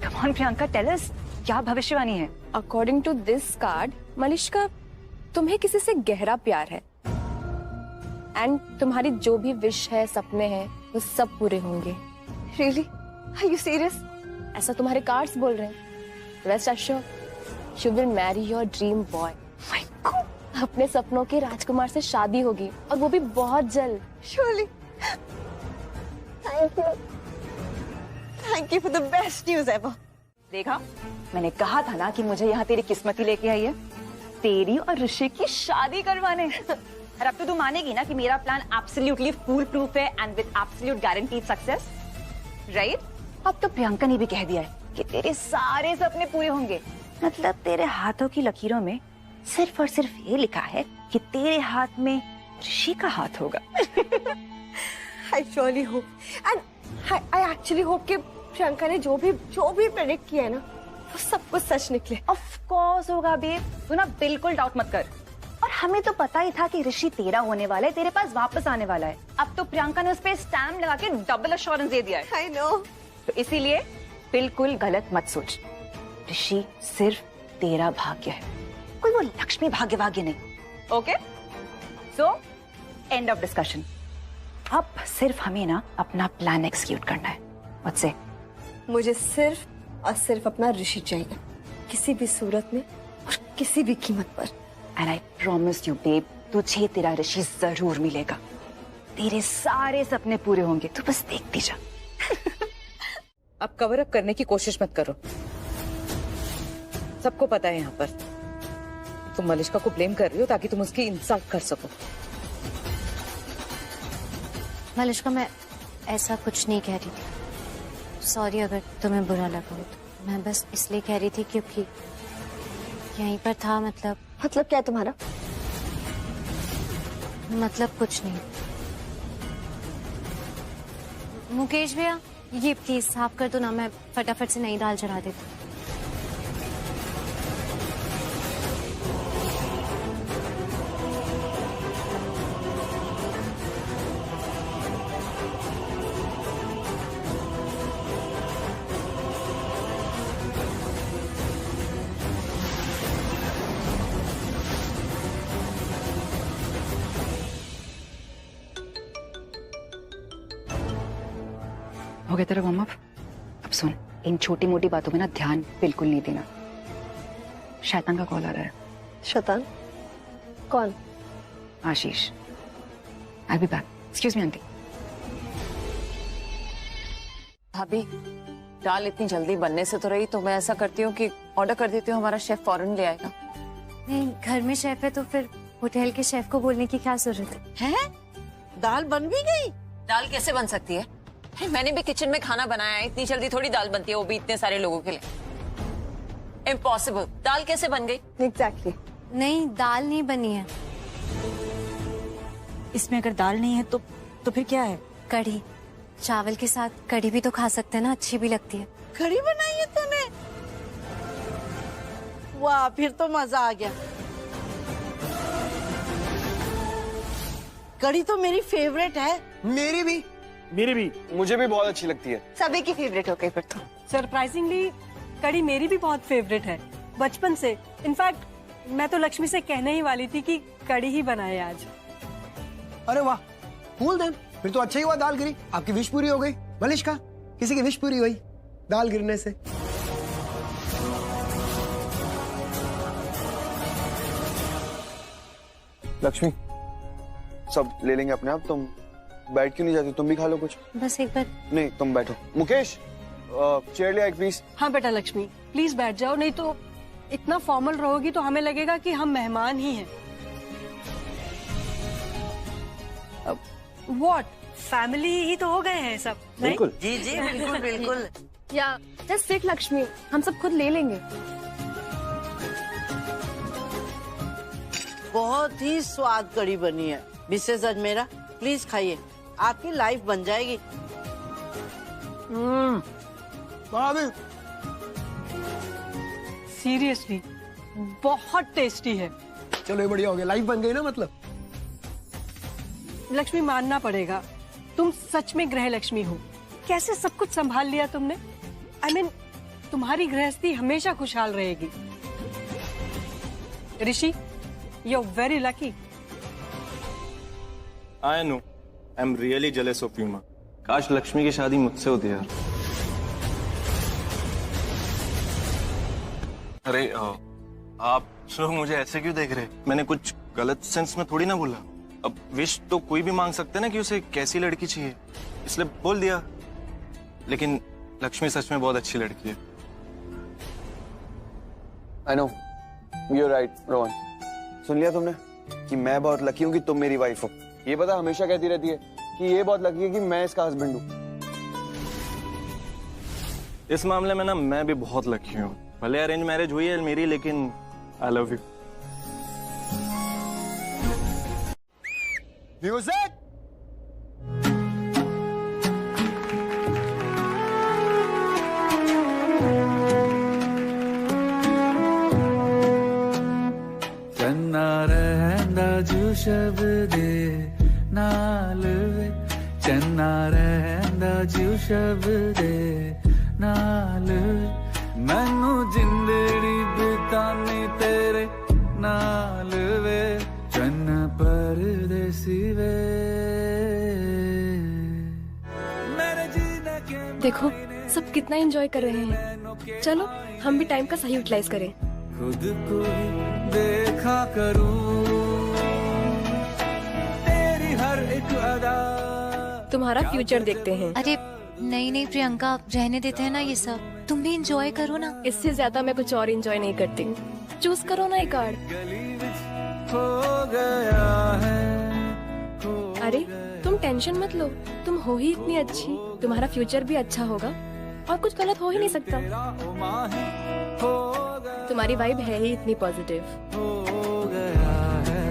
Come on Priyanka, tell us, क्या भविष्यवाणी है? According to this card, Malishka, तुम्हें किसी से गहरा प्यार है एंड तुम्हारी जो भी विश है, सपने हैं, वो सब पूरे होंगे। रियली? Are you serious? ऐसा तुम्हारे कार्ड्स बोल रहे हैं। Rest assured, you will marry your dream boy. My God, अपने सपनों के राजकुमार से शादी होगी और वो भी बहुत जल्द। Surely. Thank you for the best news ever. देखा, मैंने कहा था ना कि मुझे यहाँ तेरी किस्मत ही लेके आई है, तेरी और ऋषि की शादी करवाने। और अब तो तू मानेगी ना कि मेरा प्लान एब्सोल्युटली फूल प्रूफ है and with absolute guaranteed success, right? अब तो प्रियंका ने भी कह दिया है कि तेरे सारे सपने पूरे होंगे। मतलब तेरे हाथों की लकीरों में सिर्फ और सिर्फ ये लिखा है कि तेरे हाथ में ऋषि का हाथ होगा। I surely hope and I actually hope कि प्रियंका ने जो भी प्रेडिक्ट किया है ना, वो सब कुछ सच निकले। ऑफ कोर्स होगा बेब, तू ना बिल्कुल डाउट मत कर। और हमें तो पता ही था कि ऋषि तेरा होने वाला है, तेरे पास वापस आने वाला है। अब तो प्रियंका ने उस पे स्टैम्प लगा के डबल अश्योरेंस दे दिया है। I know। तो इसीलिए बिल्कुल गलत मत सोच, ऋषि सिर्फ तेरा भाग्य है, कोई वो लक्ष्मी भाग्य नहीं। Okay, so end of discussion. अब सिर्फ हमें ना अपना प्लान एग्जीक्यूट करना है। व्हाट्स से? मुझे सिर्फ और सिर्फ अपना ऋषि चाहिए, किसी भी सूरत में और किसी भी कीमत पर। And I promise you babe, तुझे तेरा ऋषि जरूर मिलेगा, तेरे सारे सपने पूरे होंगे, तू बस देखती जा। अब कवर अप करने की कोशिश मत करो, सबको पता है यहाँ पर तुम मलिश्का को ब्लेम कर रही हो ताकि तुम उसकी इंसल्ट कर सको। मलिश्का, मैं ऐसा कुछ नहीं कह रही थी। सॉरी अगर तुम्हें बुरा लगा हो तो। मैं बस इसलिए कह रही थी क्योंकि यहीं पर था। मतलब क्या है तुम्हारा? मतलब कुछ नहीं। मुकेश भैया, ये प्लीज साफ कर दो ना, मैं फटाफट से नई दाल चढ़ा देती हूँ। हो गया तेरा वार्म अप? अब सुन, इन छोटी मोटी बातों में ना ध्यान बिल्कुल नहीं देना। शैतान का कॉल आ रहा है। शैतान? कौन? आशीष। I'll be back. Excuse me, aunty. भाभी, दाल इतनी जल्दी बनने से तो रही, तो मैं ऐसा करती हूँ कि ऑर्डर कर देती हूँ, हमारा शेफ फौरन ले आएगा। नहीं, घर में शेफ है तो फिर होटल के शेफ को बोलने की क्या जरूरत है? दाल बन भी गई? दाल कैसे बन सकती है? मैंने भी किचन में खाना बनाया है, इतनी जल्दी थोड़ी दाल बनती है, वो भी इतने सारे लोगों के लिए। इम्पॉसिबल। दाल कैसे बन गई? एग्जैक्टली। नहीं, दाल नहीं बनी है। इसमें अगर दाल नहीं है तो फिर क्या है? कढ़ी। चावल के साथ कढ़ी भी तो खा सकते हैं ना, अच्छी भी लगती है। कढ़ी बनाई है तूने? वाह, फिर तो मजा आ गया। कढ़ी तो मेरी फेवरेट है। मेरी भी। मेरी भी। मुझे भी बहुत अच्छी लगती है। सभी की फेवरेट हो गई फिर तो। सरप्राइजिंगली कढ़ी मेरी भी बहुत फेवरेट है बचपन से। इनफैक्ट मैं तो लक्ष्मी से कहने ही वाली थी कि कढ़ी ही बनाए आज। अरे वाह, कूल देन। फिर तो अच्छा ही हुआ दाल गिरी। आपकी विश पूरी हो गई। मलिश्का, किसी की विश पूरी हुई दाल गिरने से। लक्ष्मी, सब ले लेंगे अपने आप। तुम बैठ क्यों नहीं जाती? तुम भी खा लो कुछ। बस एक बार। नहीं, तुम बैठो। मुकेश, चेयर ले एक प्लीज। हाँ बेटा लक्ष्मी, प्लीज बैठ जाओ, नहीं तो इतना फॉर्मल रहोगी तो हमें लगेगा कि हम मेहमान ही हैं। व्हाट, फैमिली ही तो हो गए हैं सब। बिल्कुल। जी जी, बिल्कुल बिल्कुल। या जस्ट सिट लक्ष्मी, हम सब खुद ले लेंगे। बहुत ही स्वाद कढ़ी बनी है। मिसेस अजमेरा, प्लीज खाइए, आपकी लाइफ बन जाएगी। सीरियसली बहुत टेस्टी है। चलो ये बढ़िया हो गया, लाइफ बन गई ना मतलब। लक्ष्मी, मानना पड़ेगा, तुम सच में गृह लक्ष्मी हो। कैसे सब कुछ संभाल लिया तुमने। I mean, तुम्हारी गृहस्थी हमेशा खुशहाल रहेगी। Rishi, you are very lucky. I know. I'm really jealous of you, माँ। काश लक्ष्मी की शादी मुझसे होती यार। अरे आप लोग मुझे ऐसे क्यों देख रहे? मैंने कुछ गलत सेंस में थोड़ी ना बोला। अब विश तो कोई भी मांग सकते ना कि उसे कैसी लड़की चाहिए, इसलिए बोल दिया। लेकिन लक्ष्मी सच में बहुत अच्छी लड़की है। I know. You're right, Rohan. सुन लिया तुमने कि मैं बहुत लकी हूँ कि तुम मेरी वाइफ हो। ये पता हमेशा कहती रहती है कि ये बहुत लकी है कि मैं इसका हस्बैंड हूँ। इस मामले में ना मैं भी बहुत लकी हूँ। भले अरेंज मैरिज हुई है मेरी, लेकिन आई लव यू। म्यूजिक। चन्ना रहंदा जू शब्दे नाल वे, चन्ना रहंदा जू शब्दे नाल वे, मैनू जिंदड़ी बितानी तेरे नाल वे, चन्न परदेसी वे। देखो सब कितना एंजॉय कर रहे हैं। चलो हम भी टाइम का सही यूटिलाइज करें। खुद को देखा करूं तेरी हर एक अदा। तुम्हारा फ्यूचर देखते हैं। अरे नहीं नहीं प्रियंका, रहने देते हैं ना ये सब। तुम भी एंजॉय करो ना। इससे ज्यादा मैं कुछ और एंजॉय नहीं करती। चूज करो ना एक कार्ड। हो गया है। अरे तुम टेंशन मत लो, तुम हो ही इतनी अच्छी, तुम्हारा फ्यूचर भी अच्छा होगा और कुछ गलत हो ही नहीं सकता। तुम्हारी वाइब है ही इतनी पॉजिटिव। हो गया है,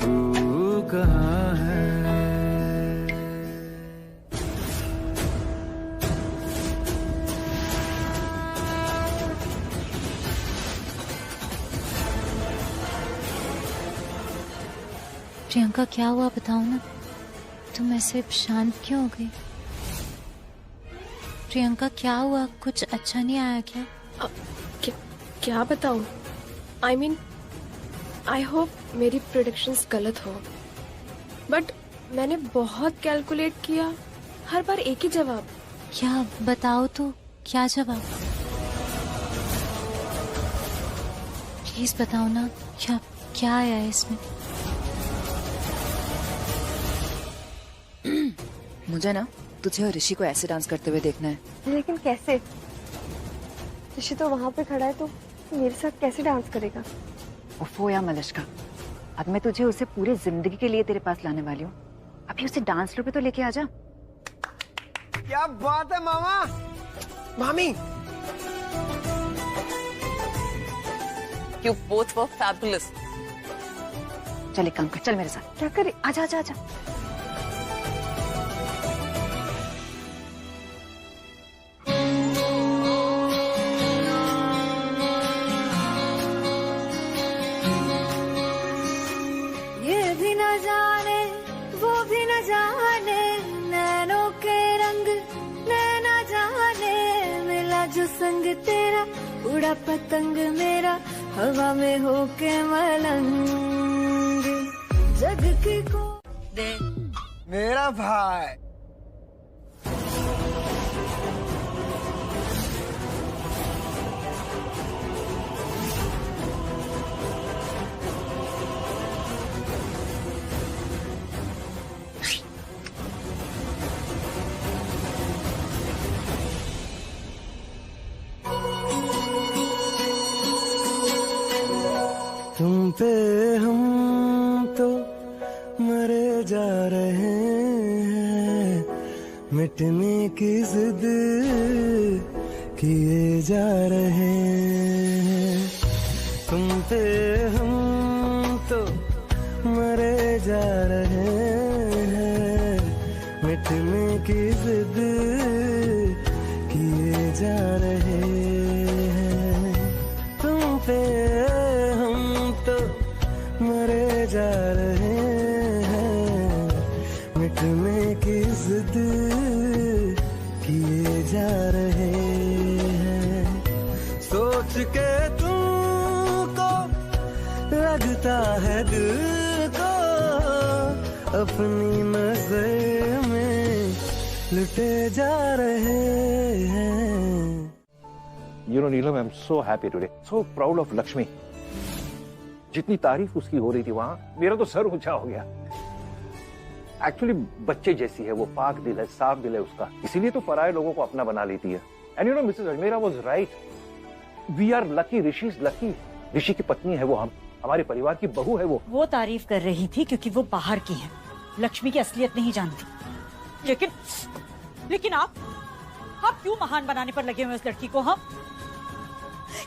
तू कहाँ है? प्रियंका क्या हुआ बताओ ना, तुम ऐसे शांत क्यों हो गई? प्रियंका क्या हुआ, कुछ अच्छा नहीं आया क्या? क्या बताऊं? I mean, I hope मेरी प्रेडिक्शंस गलत हो, बट मैंने बहुत कैलकुलेट किया, हर बार एक ही जवाब। क्या बताओ तो, क्या जवाब? प्लीज बताओ ना, क्या आया है इसमें? मुझे ना तुझे और ऋषि को ऐसे डांस करते हुए देखना है। लेकिन कैसे? ऋषि तो वहाँ पे खड़ा है, तो मेरे साथ कैसे डांस करेगा? उफो या मलिश्का, अब मैं तुझे उसे पूरी जिंदगी के लिए तेरे पास लाने वाली हूँ। अभी उसे डांस फ्लोर पे तो लेके आ जा। क्या बात है मामा, मामी। You both were fabulous. चल एक काम कर, चल मेरे साथ। क्या करे? आजा आजा आजा। रंग तेरा, उड़ा पतंग मेरा, हवा में होके मलंग, जग की को दे मेरा भाई। तुम पे हम तो मरे जा रहे हैं, मिटने की जिद किए जा रहे हैं। तुम पे हम तो मरे जा रहे हैं, मिटने की जिद किए जा रहे हैं। तुम पे मरे जा रहे हैं, मिटने की जिद किए जा रहे हैं। सोच के तुमको लगता है दिल को, अपनी नजर में लुटे जा रहे हैं। You know, Neelam, I'm so happy today. So proud of Lakshmi. जितनी तारीफ उसकी हो रही थी वहां, मेरा तो सर ऊंचा हो गया। एक्चुअली बच्चे जैसी है वो, पाक दिल है, साफ दिल है उसका, इसीलिए तो पराये लोगों को अपना बना लेती है। And you know Mrs Ajmera was right, we are lucky, Rishi is lucky. Rishi की पत्नी है वो, हम हमारे परिवार की बहू है वो तारीफ कर रही थी क्योंकि वो बाहर की है, लक्ष्मी की असलियत नहीं जानती। लेकिन आप क्यों महान बनाने पर लगे हुए उस लड़की को? हम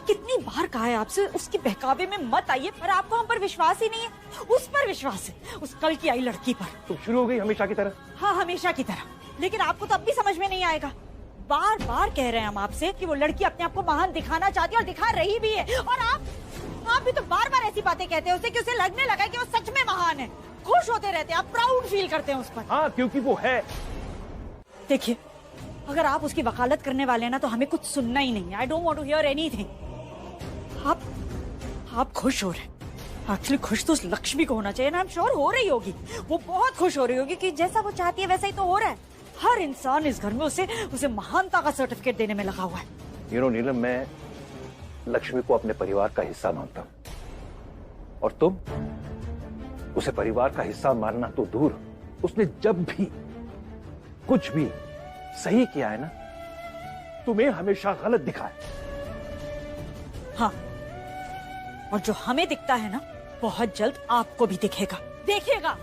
कितनी बार कहा है आपसे उसकी बहकावे में मत आइए, पर आपको हम पर विश्वास ही नहीं है। उस पर विश्वास है, उस कल की आई लड़की पर। तुम शुरू हो गई हमेशा की तरह। हाँ, हमेशा की तरह। लेकिन आपको तो अब भी समझ में नहीं आएगा। बार बार कह रहे हैं हम आपसे कि वो लड़की अपने आप को महान दिखाना चाहती है और दिखा रही भी है, और आप भी तो बार बार ऐसी बातें कहते हैं उसे कि उसे लगने लगा कि वो सच में महान है। खुश होते रहते हैं, आप प्राउड फील करते हैं उस पर। हाँ, क्योंकि वो है। देखिए, अगर आप उसकी वकालत करने वाले हैं ना, तो हमें कुछ सुनना ही नहीं है। I don't want to hear anything. आप खुश हो रहे हैं। एक्चुअली खुश तो उस लक्ष्मी को होना चाहिए ना। आई एम श्योर हो रही होगी, वो बहुत खुश हो रही होगी कि जैसा वो चाहती है वैसा ही तो हो रहा है। हर इंसान इस घर में उसे महानता का सर्टिफिकेट देने में लगा हुआ है। यू नो नीलम, मैं लक्ष्मी को अपने परिवार का हिस्सा मानता हूँ, और तुम उसे परिवार का हिस्सा मानना तो दूर, उसने जब भी कुछ भी सही किया है ना, तुम्हें हमेशा गलत दिखा है। हाँ, और जो हमें दिखता है ना, बहुत जल्द आपको भी दिखेगा। देखिएगा,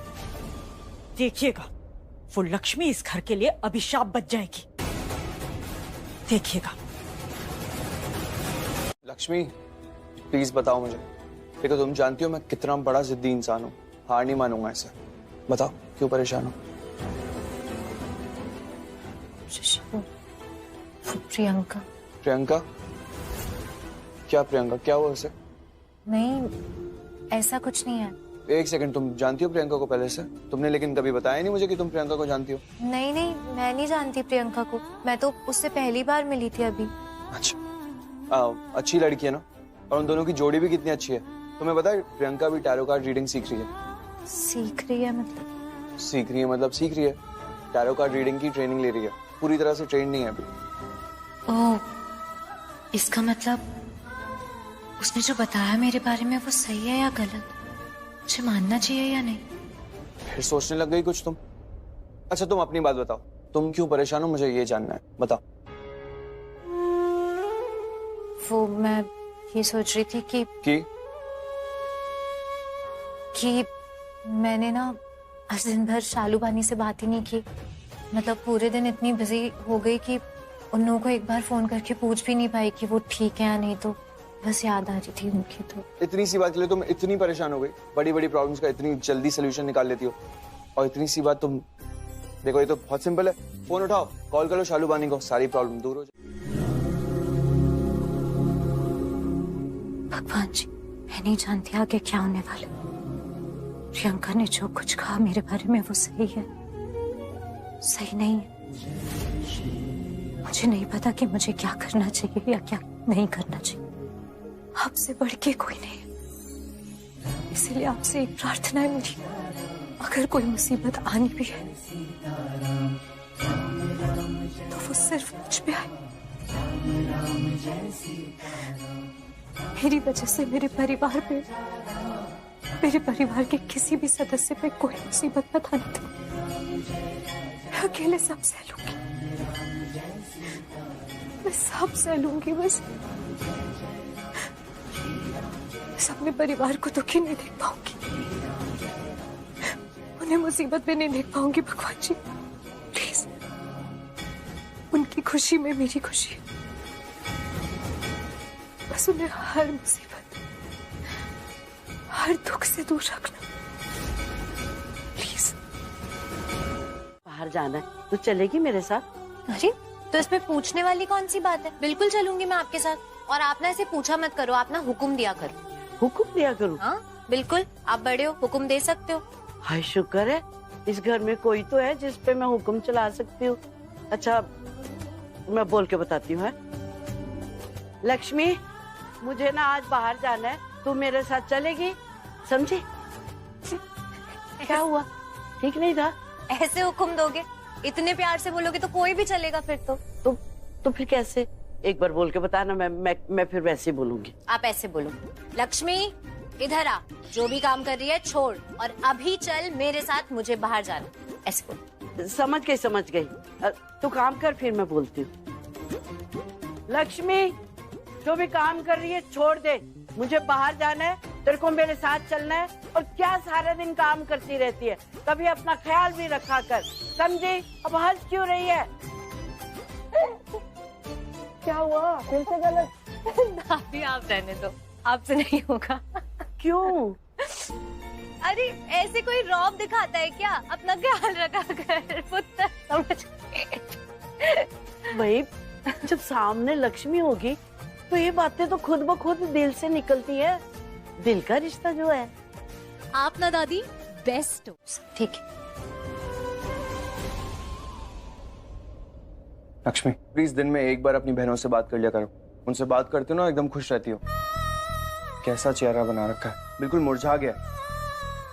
वो लक्ष्मी इस घर के लिए अभिशाप बच जाएगी। देखिएगा। लक्ष्मी, प्लीज बताओ मुझे, देखो तुम जानती हो मैं कितना बड़ा जिद्दी इंसान हूँ, हार नहीं मानूंगा ऐसे। बताओ क्यों परेशान हो? प्रियंका? क्या प्रियंका, क्या हुआ उसे? नहीं, ऐसा कुछ नहीं है। एक सेकंड, तुम जानती हो प्रियंका को पहले से? तुमने लेकिन कभी बताया नहीं मुझे कि तुम प्रियंका को जानती हो। नहीं, मैं नहीं जानती प्रियंका को, मैं तो उससे पहली बार मिली थी अभी। अच्छा, अच्छी लड़की है ना, और उन दोनों की जोड़ी भी कितनी अच्छी है। तुम्हें पता है प्रियंका भी टैरो कार्ड रीडिंग सीख रही है। सीख रही है सीख रही है। टैरो कार्ड रीडिंग की ट्रेनिंग ले रही है, पूरी तरह से ट्रेन नहीं है अभी। ओह, इसका मतलब उसने जो बताया मेरे बारे में वो सही है या गलत? मुझे मानना चाहिए या नहीं? फिर सोचने लग गई कुछ तुम। अच्छा, तुम अपनी बात बताओ, तुम क्यों परेशान हो, मुझे ये जानना है, बताओ। वो मैं ये सोच रही थी कि मैंने ना आज दिन भर शालू बानी से बात ही नहीं की। मतलब पूरे दिन इतनी बिजी हो गई कि उन लोगों को एक बार फोन करके पूछ भी नहीं पाई कि वो ठीक है या नहीं, तो बस याद आ रही थी उनकी। तो इतनी सी बात के लिए तुम इतनी परेशान हो गई? बड़ी बड़ी प्रॉब्लम्स का इतनी जल्दी सोल्यूशन निकाल लेती हो, और इतनी सी बात तुम, देखो ये तो बहुत सिंपल है, फोन उठाओ, कॉल करो शालू बानी को, सारी प्रॉब्लम दूर हो जाए। भगवान जी, मैं नहीं जानती आगे क्या होने वाला। प्रियंका ने जो कुछ कहा मेरे बारे में वो सही है, सही नहीं है। मुझे नहीं पता कि मुझे क्या करना चाहिए या क्या नहीं करना चाहिए। आपसे बढ़ के कोई नहीं, इसीलिए आपसे एक प्रार्थना है मेरी, अगर कोई मुसीबत आनी भी है तो वो सिर्फ मुझ पे आए। मेरी वजह से मेरे परिवार पे, मेरे परिवार के किसी भी सदस्य पे कोई मुसीबत मत आने दो। मैं अकेले सब सह लूंगी, मैं सब सह लूंगी। बस अपने परिवार को दुखी नहीं देख पाऊंगी, उन्हें मुसीबत में नहीं देख पाऊंगी। भगवान जी प्लीज, उनकी खुशी में मेरी खुशी, बस उन्हें हर मुसीबत, हर दुख से दूर रखना प्लीज। बाहर जाना है तो चलेगी मेरे साथ? अरे तो इसमें पूछने वाली कौन सी बात है, बिल्कुल चलूंगी मैं आपके साथ। और आप ना ऐसे पूछा मत करो, आप ना हुक्म दिया करो। हुक्म दिया करूं? हाँ बिल्कुल, आप बड़े हो, हुक्म दे सकते हो। हाय शुक्र है इस घर में कोई तो है जिस पे मैं हुक्म चला सकती हूँ। अच्छा मैं बोल के बताती हूँ। लक्ष्मी मुझे ना आज बाहर जाना है, तू मेरे साथ चलेगी? समझी? क्या हुआ, ठीक नहीं था? ऐसे हुक्म दोगे, इतने प्यार से बोलोगे तो कोई भी चलेगा फिर तो फिर कैसे? एक बार बोल के बताना, मैं फिर वैसे ही बोलूंगी। आप ऐसे बोलो, लक्ष्मी इधर आ, जो भी काम कर रही है छोड़ और अभी चल मेरे साथ, मुझे बाहर जाना। ऐसे बोलो। समझ गई। तू काम कर, फिर मैं बोलती हूँ। लक्ष्मी जो भी काम कर रही है छोड़ दे, मुझे बाहर जाना है, तेरे को मेरे साथ चलना है। और क्या सारा दिन काम करती रहती है, कभी अपना ख्याल भी रखा कर, समझी? अब हंस क्यों रही है? क्या हुआ, फिर से गलत? दादी आप रहने दो, आपसे नहीं होगा। क्यों? अरे ऐसे कोई रौब दिखाता है क्या? अपना ख्याल रखा कर पुत्र, समझ? भाई जब सामने लक्ष्मी होगी तो ये बातें तो खुद ब खुद दिल से निकलती है। दिल का रिश्ता जो है। आप ना दादी बेस्ट हो। ठीक है लक्ष्मी प्लीज दिन में एक बार अपनी बहनों से बात कर लिया करो, उनसे बात करती हो ना एकदम खुश रहती हो। कैसा चेहरा बना रखा है, बिल्कुल मुरझा गया।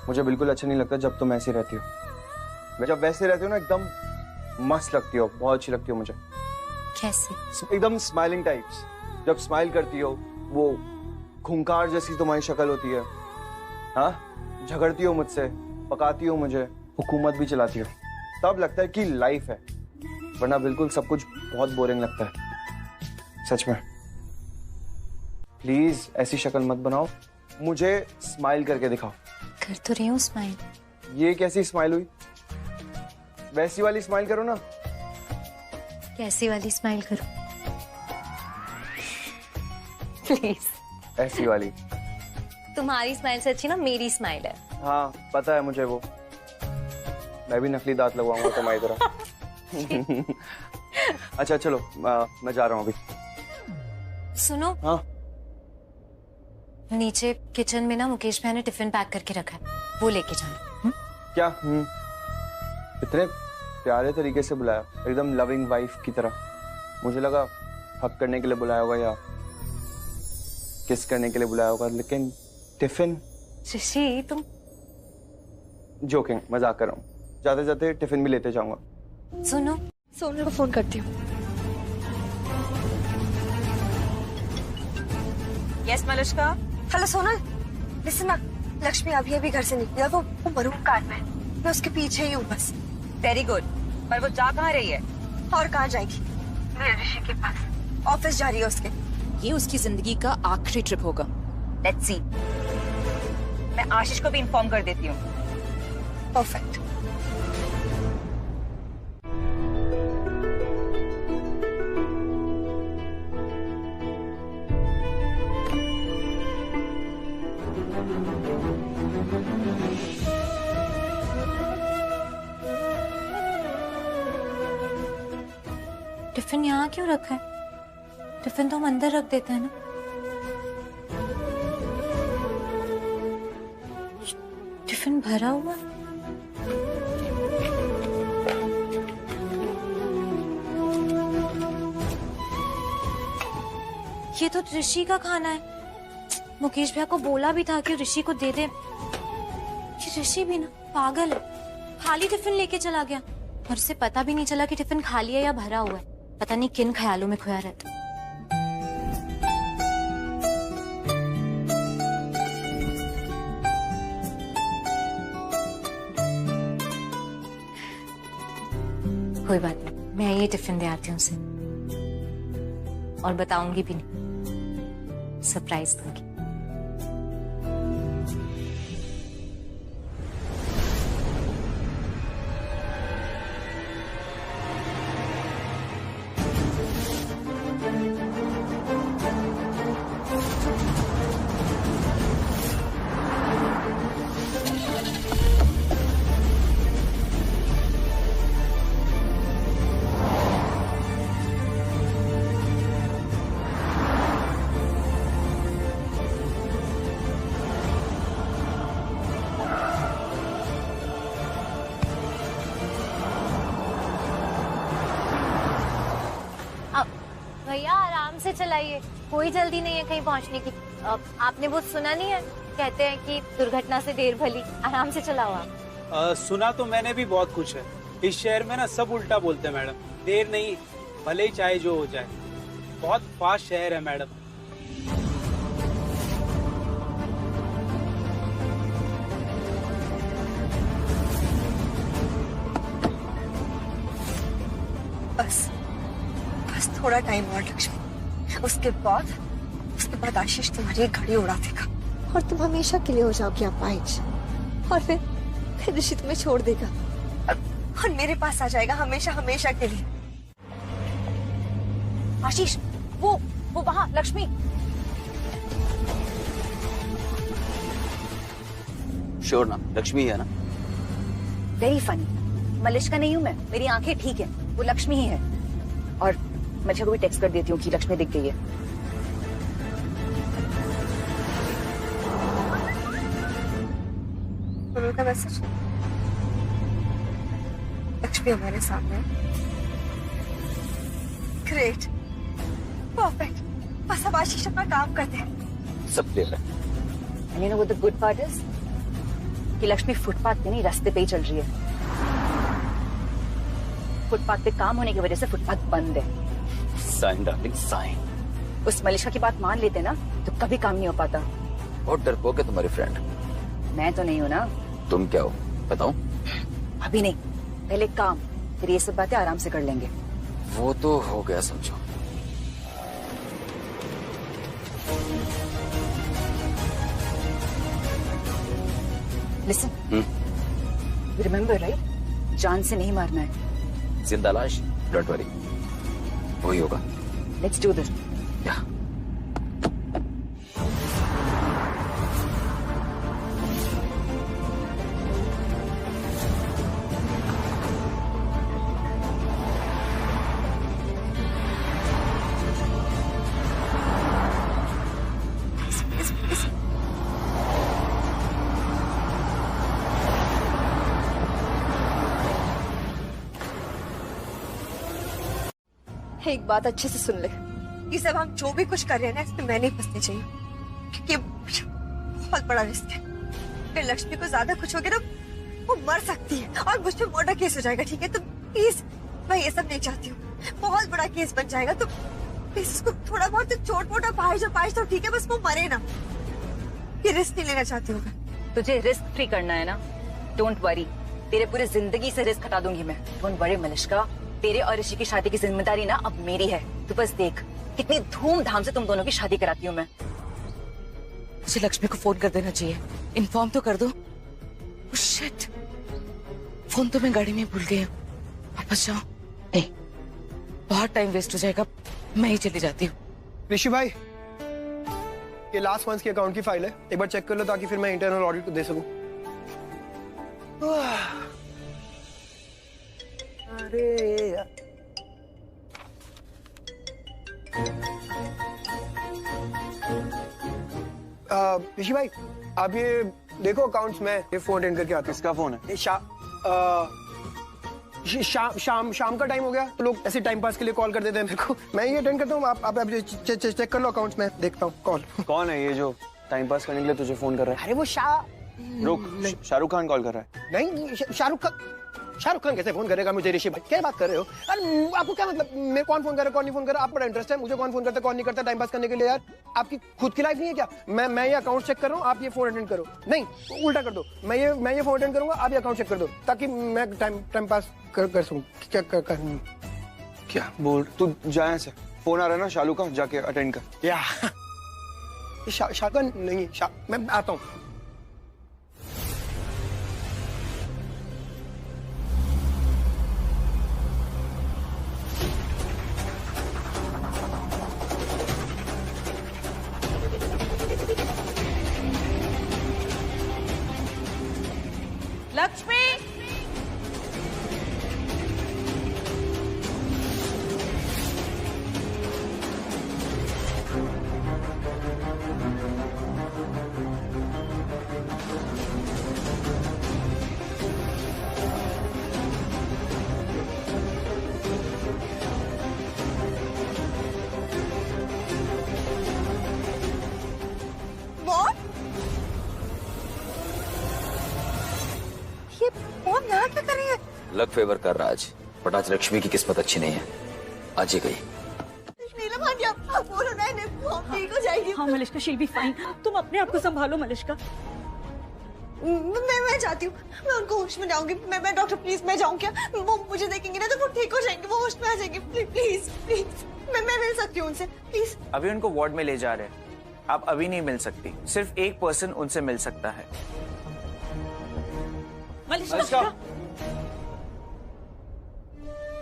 मुझे बिल्कुल अच्छा नहीं लगता जब तुम ऐसी रहती हो। जब वैसे रहती हो ना एकदम मस्त लगती हो, बहुत अच्छी लगती हो मुझे। कैसे? एकदम स्माइलिंग टाइप्स। जब स्माइल करती हो वो खूंखार जैसी तुम्हारी शक्ल होती है। हाँ, झगड़ती हो मुझसे, पकाती हो मुझे, हुकूमत भी चलाती हो, तब लगता है कि लाइफ है, वरना बिल्कुल सब कुछ बहुत बोरिंग लगता है। सच में प्लीज ऐसी शक्ल मत बनाओ, मुझे स्माइल करके दिखाओ। कर तो रही हूँ स्माइल। ये कैसी स्माइल हुई? वैसी वाली स्माइल करो ना। कैसी वाली स्माइल करूं? प्लीज। ऐसी वाली। तुम्हारी स्माइल से अच्छी ना मेरी स्माइल है। हाँ पता है मुझे वो, मैं भी नकली दांत लगवाऊंगा तुम्हारी तरह। अच्छा चलो मैं जा रहा हूँ अभी। सुनो। हाँ नीचे किचन में ना मुकेश भैया ने टिफिन पैक करके रखा है, वो लेके जाना। क्या? इतने प्यारे तरीके से बुलाया, एकदम लविंग वाइफ की तरह। मुझे लगा हक करने के लिए बुलाया होगा या किस करने के लिए बुलाया होगा, लेकिन टिफिन। ऋषि तुम। जोकिंग, मजाक कर रहा हूँ। जाते जाते टिफिन भी लेते जाऊंगा। सुनो, सोनल को फोन करती हूँ। Yes Malishka. Hello Sonal, listen ना, लक्ष्मी अभी अभी घर से निकली है, वो मरून कार में, मैं उसके पीछे ही हूँ बस। वेरी गुड, पर वो जा कहाँ रही है? और कहाँ जाएगी? मेरे ऋषि के पास, ऑफिस जा रही है उसके। ये उसकी जिंदगी का आखिरी ट्रिप होगा। Let's see. मैं आशीष को भी इन्फॉर्म कर देती हूँ। परफेक्ट। टिफिन यहाँ क्यों रखा है? टिफिन तो हम अंदर रख देते हैं ना। टिफिन भरा हुआ। ये तो ऋषि का खाना है। मुकेश भैया को बोला भी था कि ऋषि को दे दे। ये ऋषि भी ना पागल है, खाली टिफिन लेके चला गया और उसे पता भी नहीं चला कि टिफिन खाली है या भरा हुआ है। पता नहीं किन ख्यालों में खोया रहता। कोई बात नहीं, मैं ये टिफिन दे आती हूँ उसे और बताऊंगी भी नहीं, सरप्राइज दूंगी। भैया आराम से चलाइए, कोई जल्दी नहीं है कहीं पहुंचने की। आपने वो सुना नहीं है, कहते हैं कि दुर्घटना से देर भली। आराम से चलाओ आप। सुना तो मैंने भी बहुत कुछ है। इस शहर में ना सब उल्टा बोलते हैं मैडम। देर नहीं भले ही चाहे जो हो जाए। बहुत फास्ट शहर है मैडम। बस बस थोड़ा टाइम और लक्ष्मी, उसके बाद आशीष तुम्हारी एक घड़ी उड़ा देगा और तुम हमेशा के लिए हो जाओगी अपाहिज। और फिर ऋषि तुम्हें छोड़ देगा और मेरे पास आ जाएगा हमेशा हमेशा के लिए। आशीष, वो वहाँ लक्ष्मी। श्योर ना, लक्ष्मी है ना? Very funny. मलिश्का नहीं हूँ मैं, मेरी आंखें ठीक है, वो लक्ष्मी ही है। और मैं को भी टेक्स्ट कर देती हूँ कि लक्ष्मी दिख गई है। का मैसेज, लक्ष्मी हमारे सामने। Great, perfect. बस अब आशीष अपना काम करते हैं। सब क्लियर है। And you know what the good part is? कि लक्ष्मी फुटपाथ पे नहीं, रास्ते पे ही चल रही है। फुटपाथ पे काम होने की वजह से फुटपाथ बंद है। Sign darling, sign. उस मलिश्का की बात मान लेते ना तो कभी काम नहीं हो पाता। बहुत डरपोक है तुम्हारी फ्रेंड। मैं तो नहीं हूँ ना। तुम क्या हो बताओ? अभी नहीं, पहले काम, फिर ये सब बातें आराम से कर लेंगे। वो तो हो गया समझो। लिसन, रिमेम्बर राइट, जान से नहीं मारना है। जिंदा लाश, डोंट वरी, वही होगा। Let's do this. या एक बात अच्छे से सुन ले, ये सब हम जो भी कुछ कर रहे हैं ना, इसमें मैं नहीं फंसनी चाहिए, क्योंकि ये बहुत बड़ा रिस्क है। फिर लक्ष्मी को ज्यादा कुछ हो गया ना, वो मर सकती है और मुझ पे मोटा केस हो जाएगा। ठीक है, तो प्लीज, मैं ये सब नहीं चाहती हूँ। बहुत बड़ा केस बन जाएगा, तो प्लीज उसको थोड़ा बहुत चोट मोटा पाए तो ठीक है, बस वो मरे ना। ये रिस्क नहीं लेना चाहती हूँ मैं। तुझे रिस्क फ्री करना है ना, डोंट वरी, तेरे पूरे जिंदगी से रिस्क हटा दूंगी मैं। डोंट वरी मलिश्का, तेरे और ऋषि की शादी की जिम्मेदारी ना अब मेरी है। तू बस देख कितनी धूमधाम से तुम दोनों की शादी कराती हूँ मैं। मुझे लक्ष्मी को फोन कर देना चाहिए, इन्फॉर्म तो कर दो। oh shit, फोन तो मैं गाड़ी में भूल गई हूँ। वापस जाओ, नहीं बहुत टाइम वेस्ट हो जाएगा, मैं ही चली जाती हूँ। ऋषि भाई, ये लास्ट मंथ के अकाउंट की फाइल है, एक बार चेक कर लो ताकि फिर मैं इंटरनल ऑडिट को दे सकूं। अरे यार, ऋषि भाई आप ये देखो अकाउंट्स में, ये फोन अटेंड करके आते हैं। किसका फोन है? शाम का टाइम हो गया तो लोग ऐसे टाइम पास के लिए कॉल कर देते हैं मेरे को। मैं ही अटेंड करता हूँ। आप चेक कर लो अकाउंट्स में, देखता हूँ कॉल। कौन है ये जो टाइम पास करने के लिए तुझे फोन कर रहा है? अरे वो रुक, शाहरुख खान कॉल कर रहा है। नहीं, शाहरुख खान कैसे फोन करेगा मुझे? ऋषि भाई क्या बात कर रहे हो? अरे आपको क्या मतलब मेरे कौन फोन करे कौन नहीं फोन करे? आप बड़ा इंटरेस्ट है मुझे कौन फोन करता कौन नहीं करता टाइम पास करने के लिए? यार आपकी खुद की लाइफ नहीं है क्या? मैं ये अकाउंट चेक कर रहा हूँ, आप ये फोन अटेंड करो। नहीं, उल्टा कर दो, मैं ये फोन अटेंड करूंगा, आप ये अकाउंट चेक कर दो, ताकि मैं टाइम पास कर सकूं। क्या बोल? तू जा यहाँ से, फोन आ रहा है ना शालू का, जाके अटेंड कर। या शाका नहीं, मैं आता हूँ। लक्ष्मी, यहाँ क्या कर रही है? लक फेवर कर रहा आज, बट आज लक्ष्मी की किस्मत अच्छी नहीं है, आज ही गई। आप बोलो ना, ठीक हो जाएगी। हाँ मलिश्का, शील बी फाइन। तुम अपने आप को संभालो मलिश्का। मैं चाहती हूँ, मैं उनको होश में लाऊंगी। मैं डॉक्टर प्लीज, मैं जाऊँ क्या? वो मुझे देखेंगे ना तो वो ठीक हो जाएंगे, वो होश में आ जाएंगे। प्लीज प्लीज, मैं मिल सकती हूँ उनसे प्लीज। अभी उनको वार्ड में ले जा रहे हैं, आप अभी नहीं मिल सकती, सिर्फ एक पर्सन उनसे मिल सकता है। मलिश्का,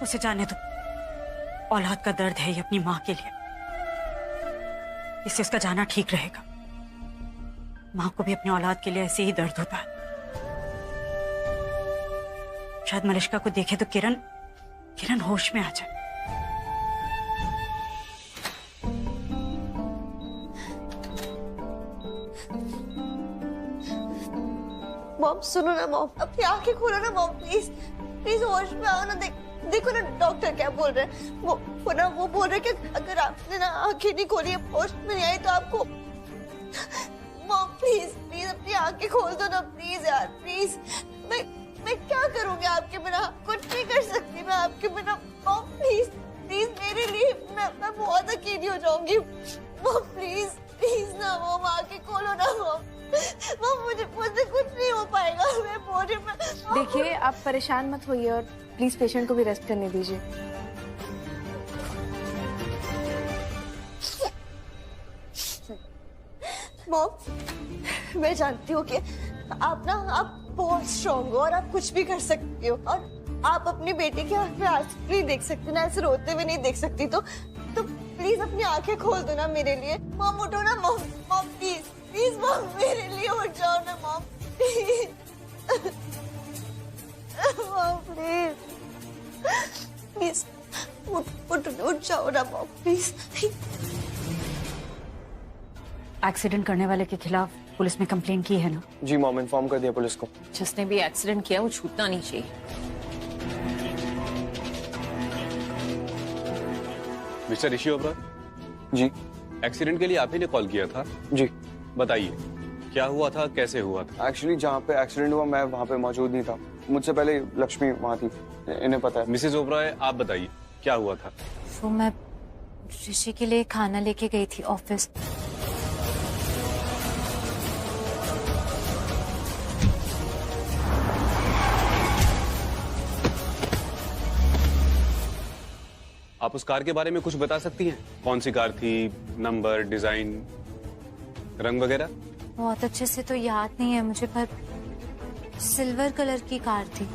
उसे जाने दो। औलाद का दर्द है ये अपनी माँ के लिए, इससे उसका जाना ठीक रहेगा। माँ को भी अपनी औलाद के लिए ऐसे ही दर्द होता है। शायद मलिश्का को देखे तो किरण होश में आ जाए। मॉम सुनो ना मॉम, अपनी आंखें खोलो ना मॉम, प्लीज प्लीज होश में आओ ना। देखो ना डॉक्टर क्या बोल रहे हैं। वो बोल रहे कि अगर आपने ना आंखें नहीं खोली, होश में नहीं आई तो आपको। मॉम प्लीज प्लीज अपनी आंखें खोल दो ना प्लीज यार, प्लीज। मैं क्या करूंगी आपके बिना? कुछ नहीं कर सकती मैं आपके बिना। मॉम प्लीज प्लीज मेरे लिए, मैं बहुत अकेली हो जाऊंगी। मॉम प्लीज प्लीज ना मॉम, आंखें खोलो ना मॉम। मुझसे कुछ नहीं हो पाएगा, मैं बोल रही हूँ। देखिए आप परेशान मत होइए और प्लीज पेशेंट को भी रेस्ट करने दीजिए। मॉम मैं जानती हूँ कि आप बहुत स्ट्रॉन्ग हो और आप कुछ भी कर सकती हो, और आप अपनी बेटी की आंख में आंसू नहीं देख सकती ना, ऐसे रोते हुए नहीं देख सकती। तो प्लीज अपनी आंखें खोल दो ना मेरे लिए। मॉम उठो ना mom, mom please please mom मेरे लिए उठ जाओ ना mom, please mom please please उठ जाओ ना मॉम प्लीज। एक्सीडेंट करने वाले के खिलाफ पुलिस में कंप्लेन की है ना? जी मॉम, इन्फॉर्म कर दिया पुलिस को। जिसने भी एक्सीडेंट किया वो छूटना नहीं चाहिए। मिस्टर ऋषि ओबराय जी, एक्सीडेंट के लिए आप ही ने कॉल किया था? जी बताइए क्या हुआ था, कैसे हुआ था? एक्चुअली जहाँ पे एक्सीडेंट हुआ मैं वहाँ पे मौजूद नहीं था, मुझसे पहले लक्ष्मी वहाँ थी, इन्हें पता है। मिसेज ओबराय आप बताइए क्या हुआ था? तो मैं ऋषि के लिए खाना लेके गई थी ऑफिस। आप उस कार के बारे में कुछ बता सकती हैं? कौन सी कार थी, नंबर, डिजाइन, रंग वगैरह? बहुत अच्छे से तो याद नहीं है मुझे, पर सिल्वर कलर की कार थी।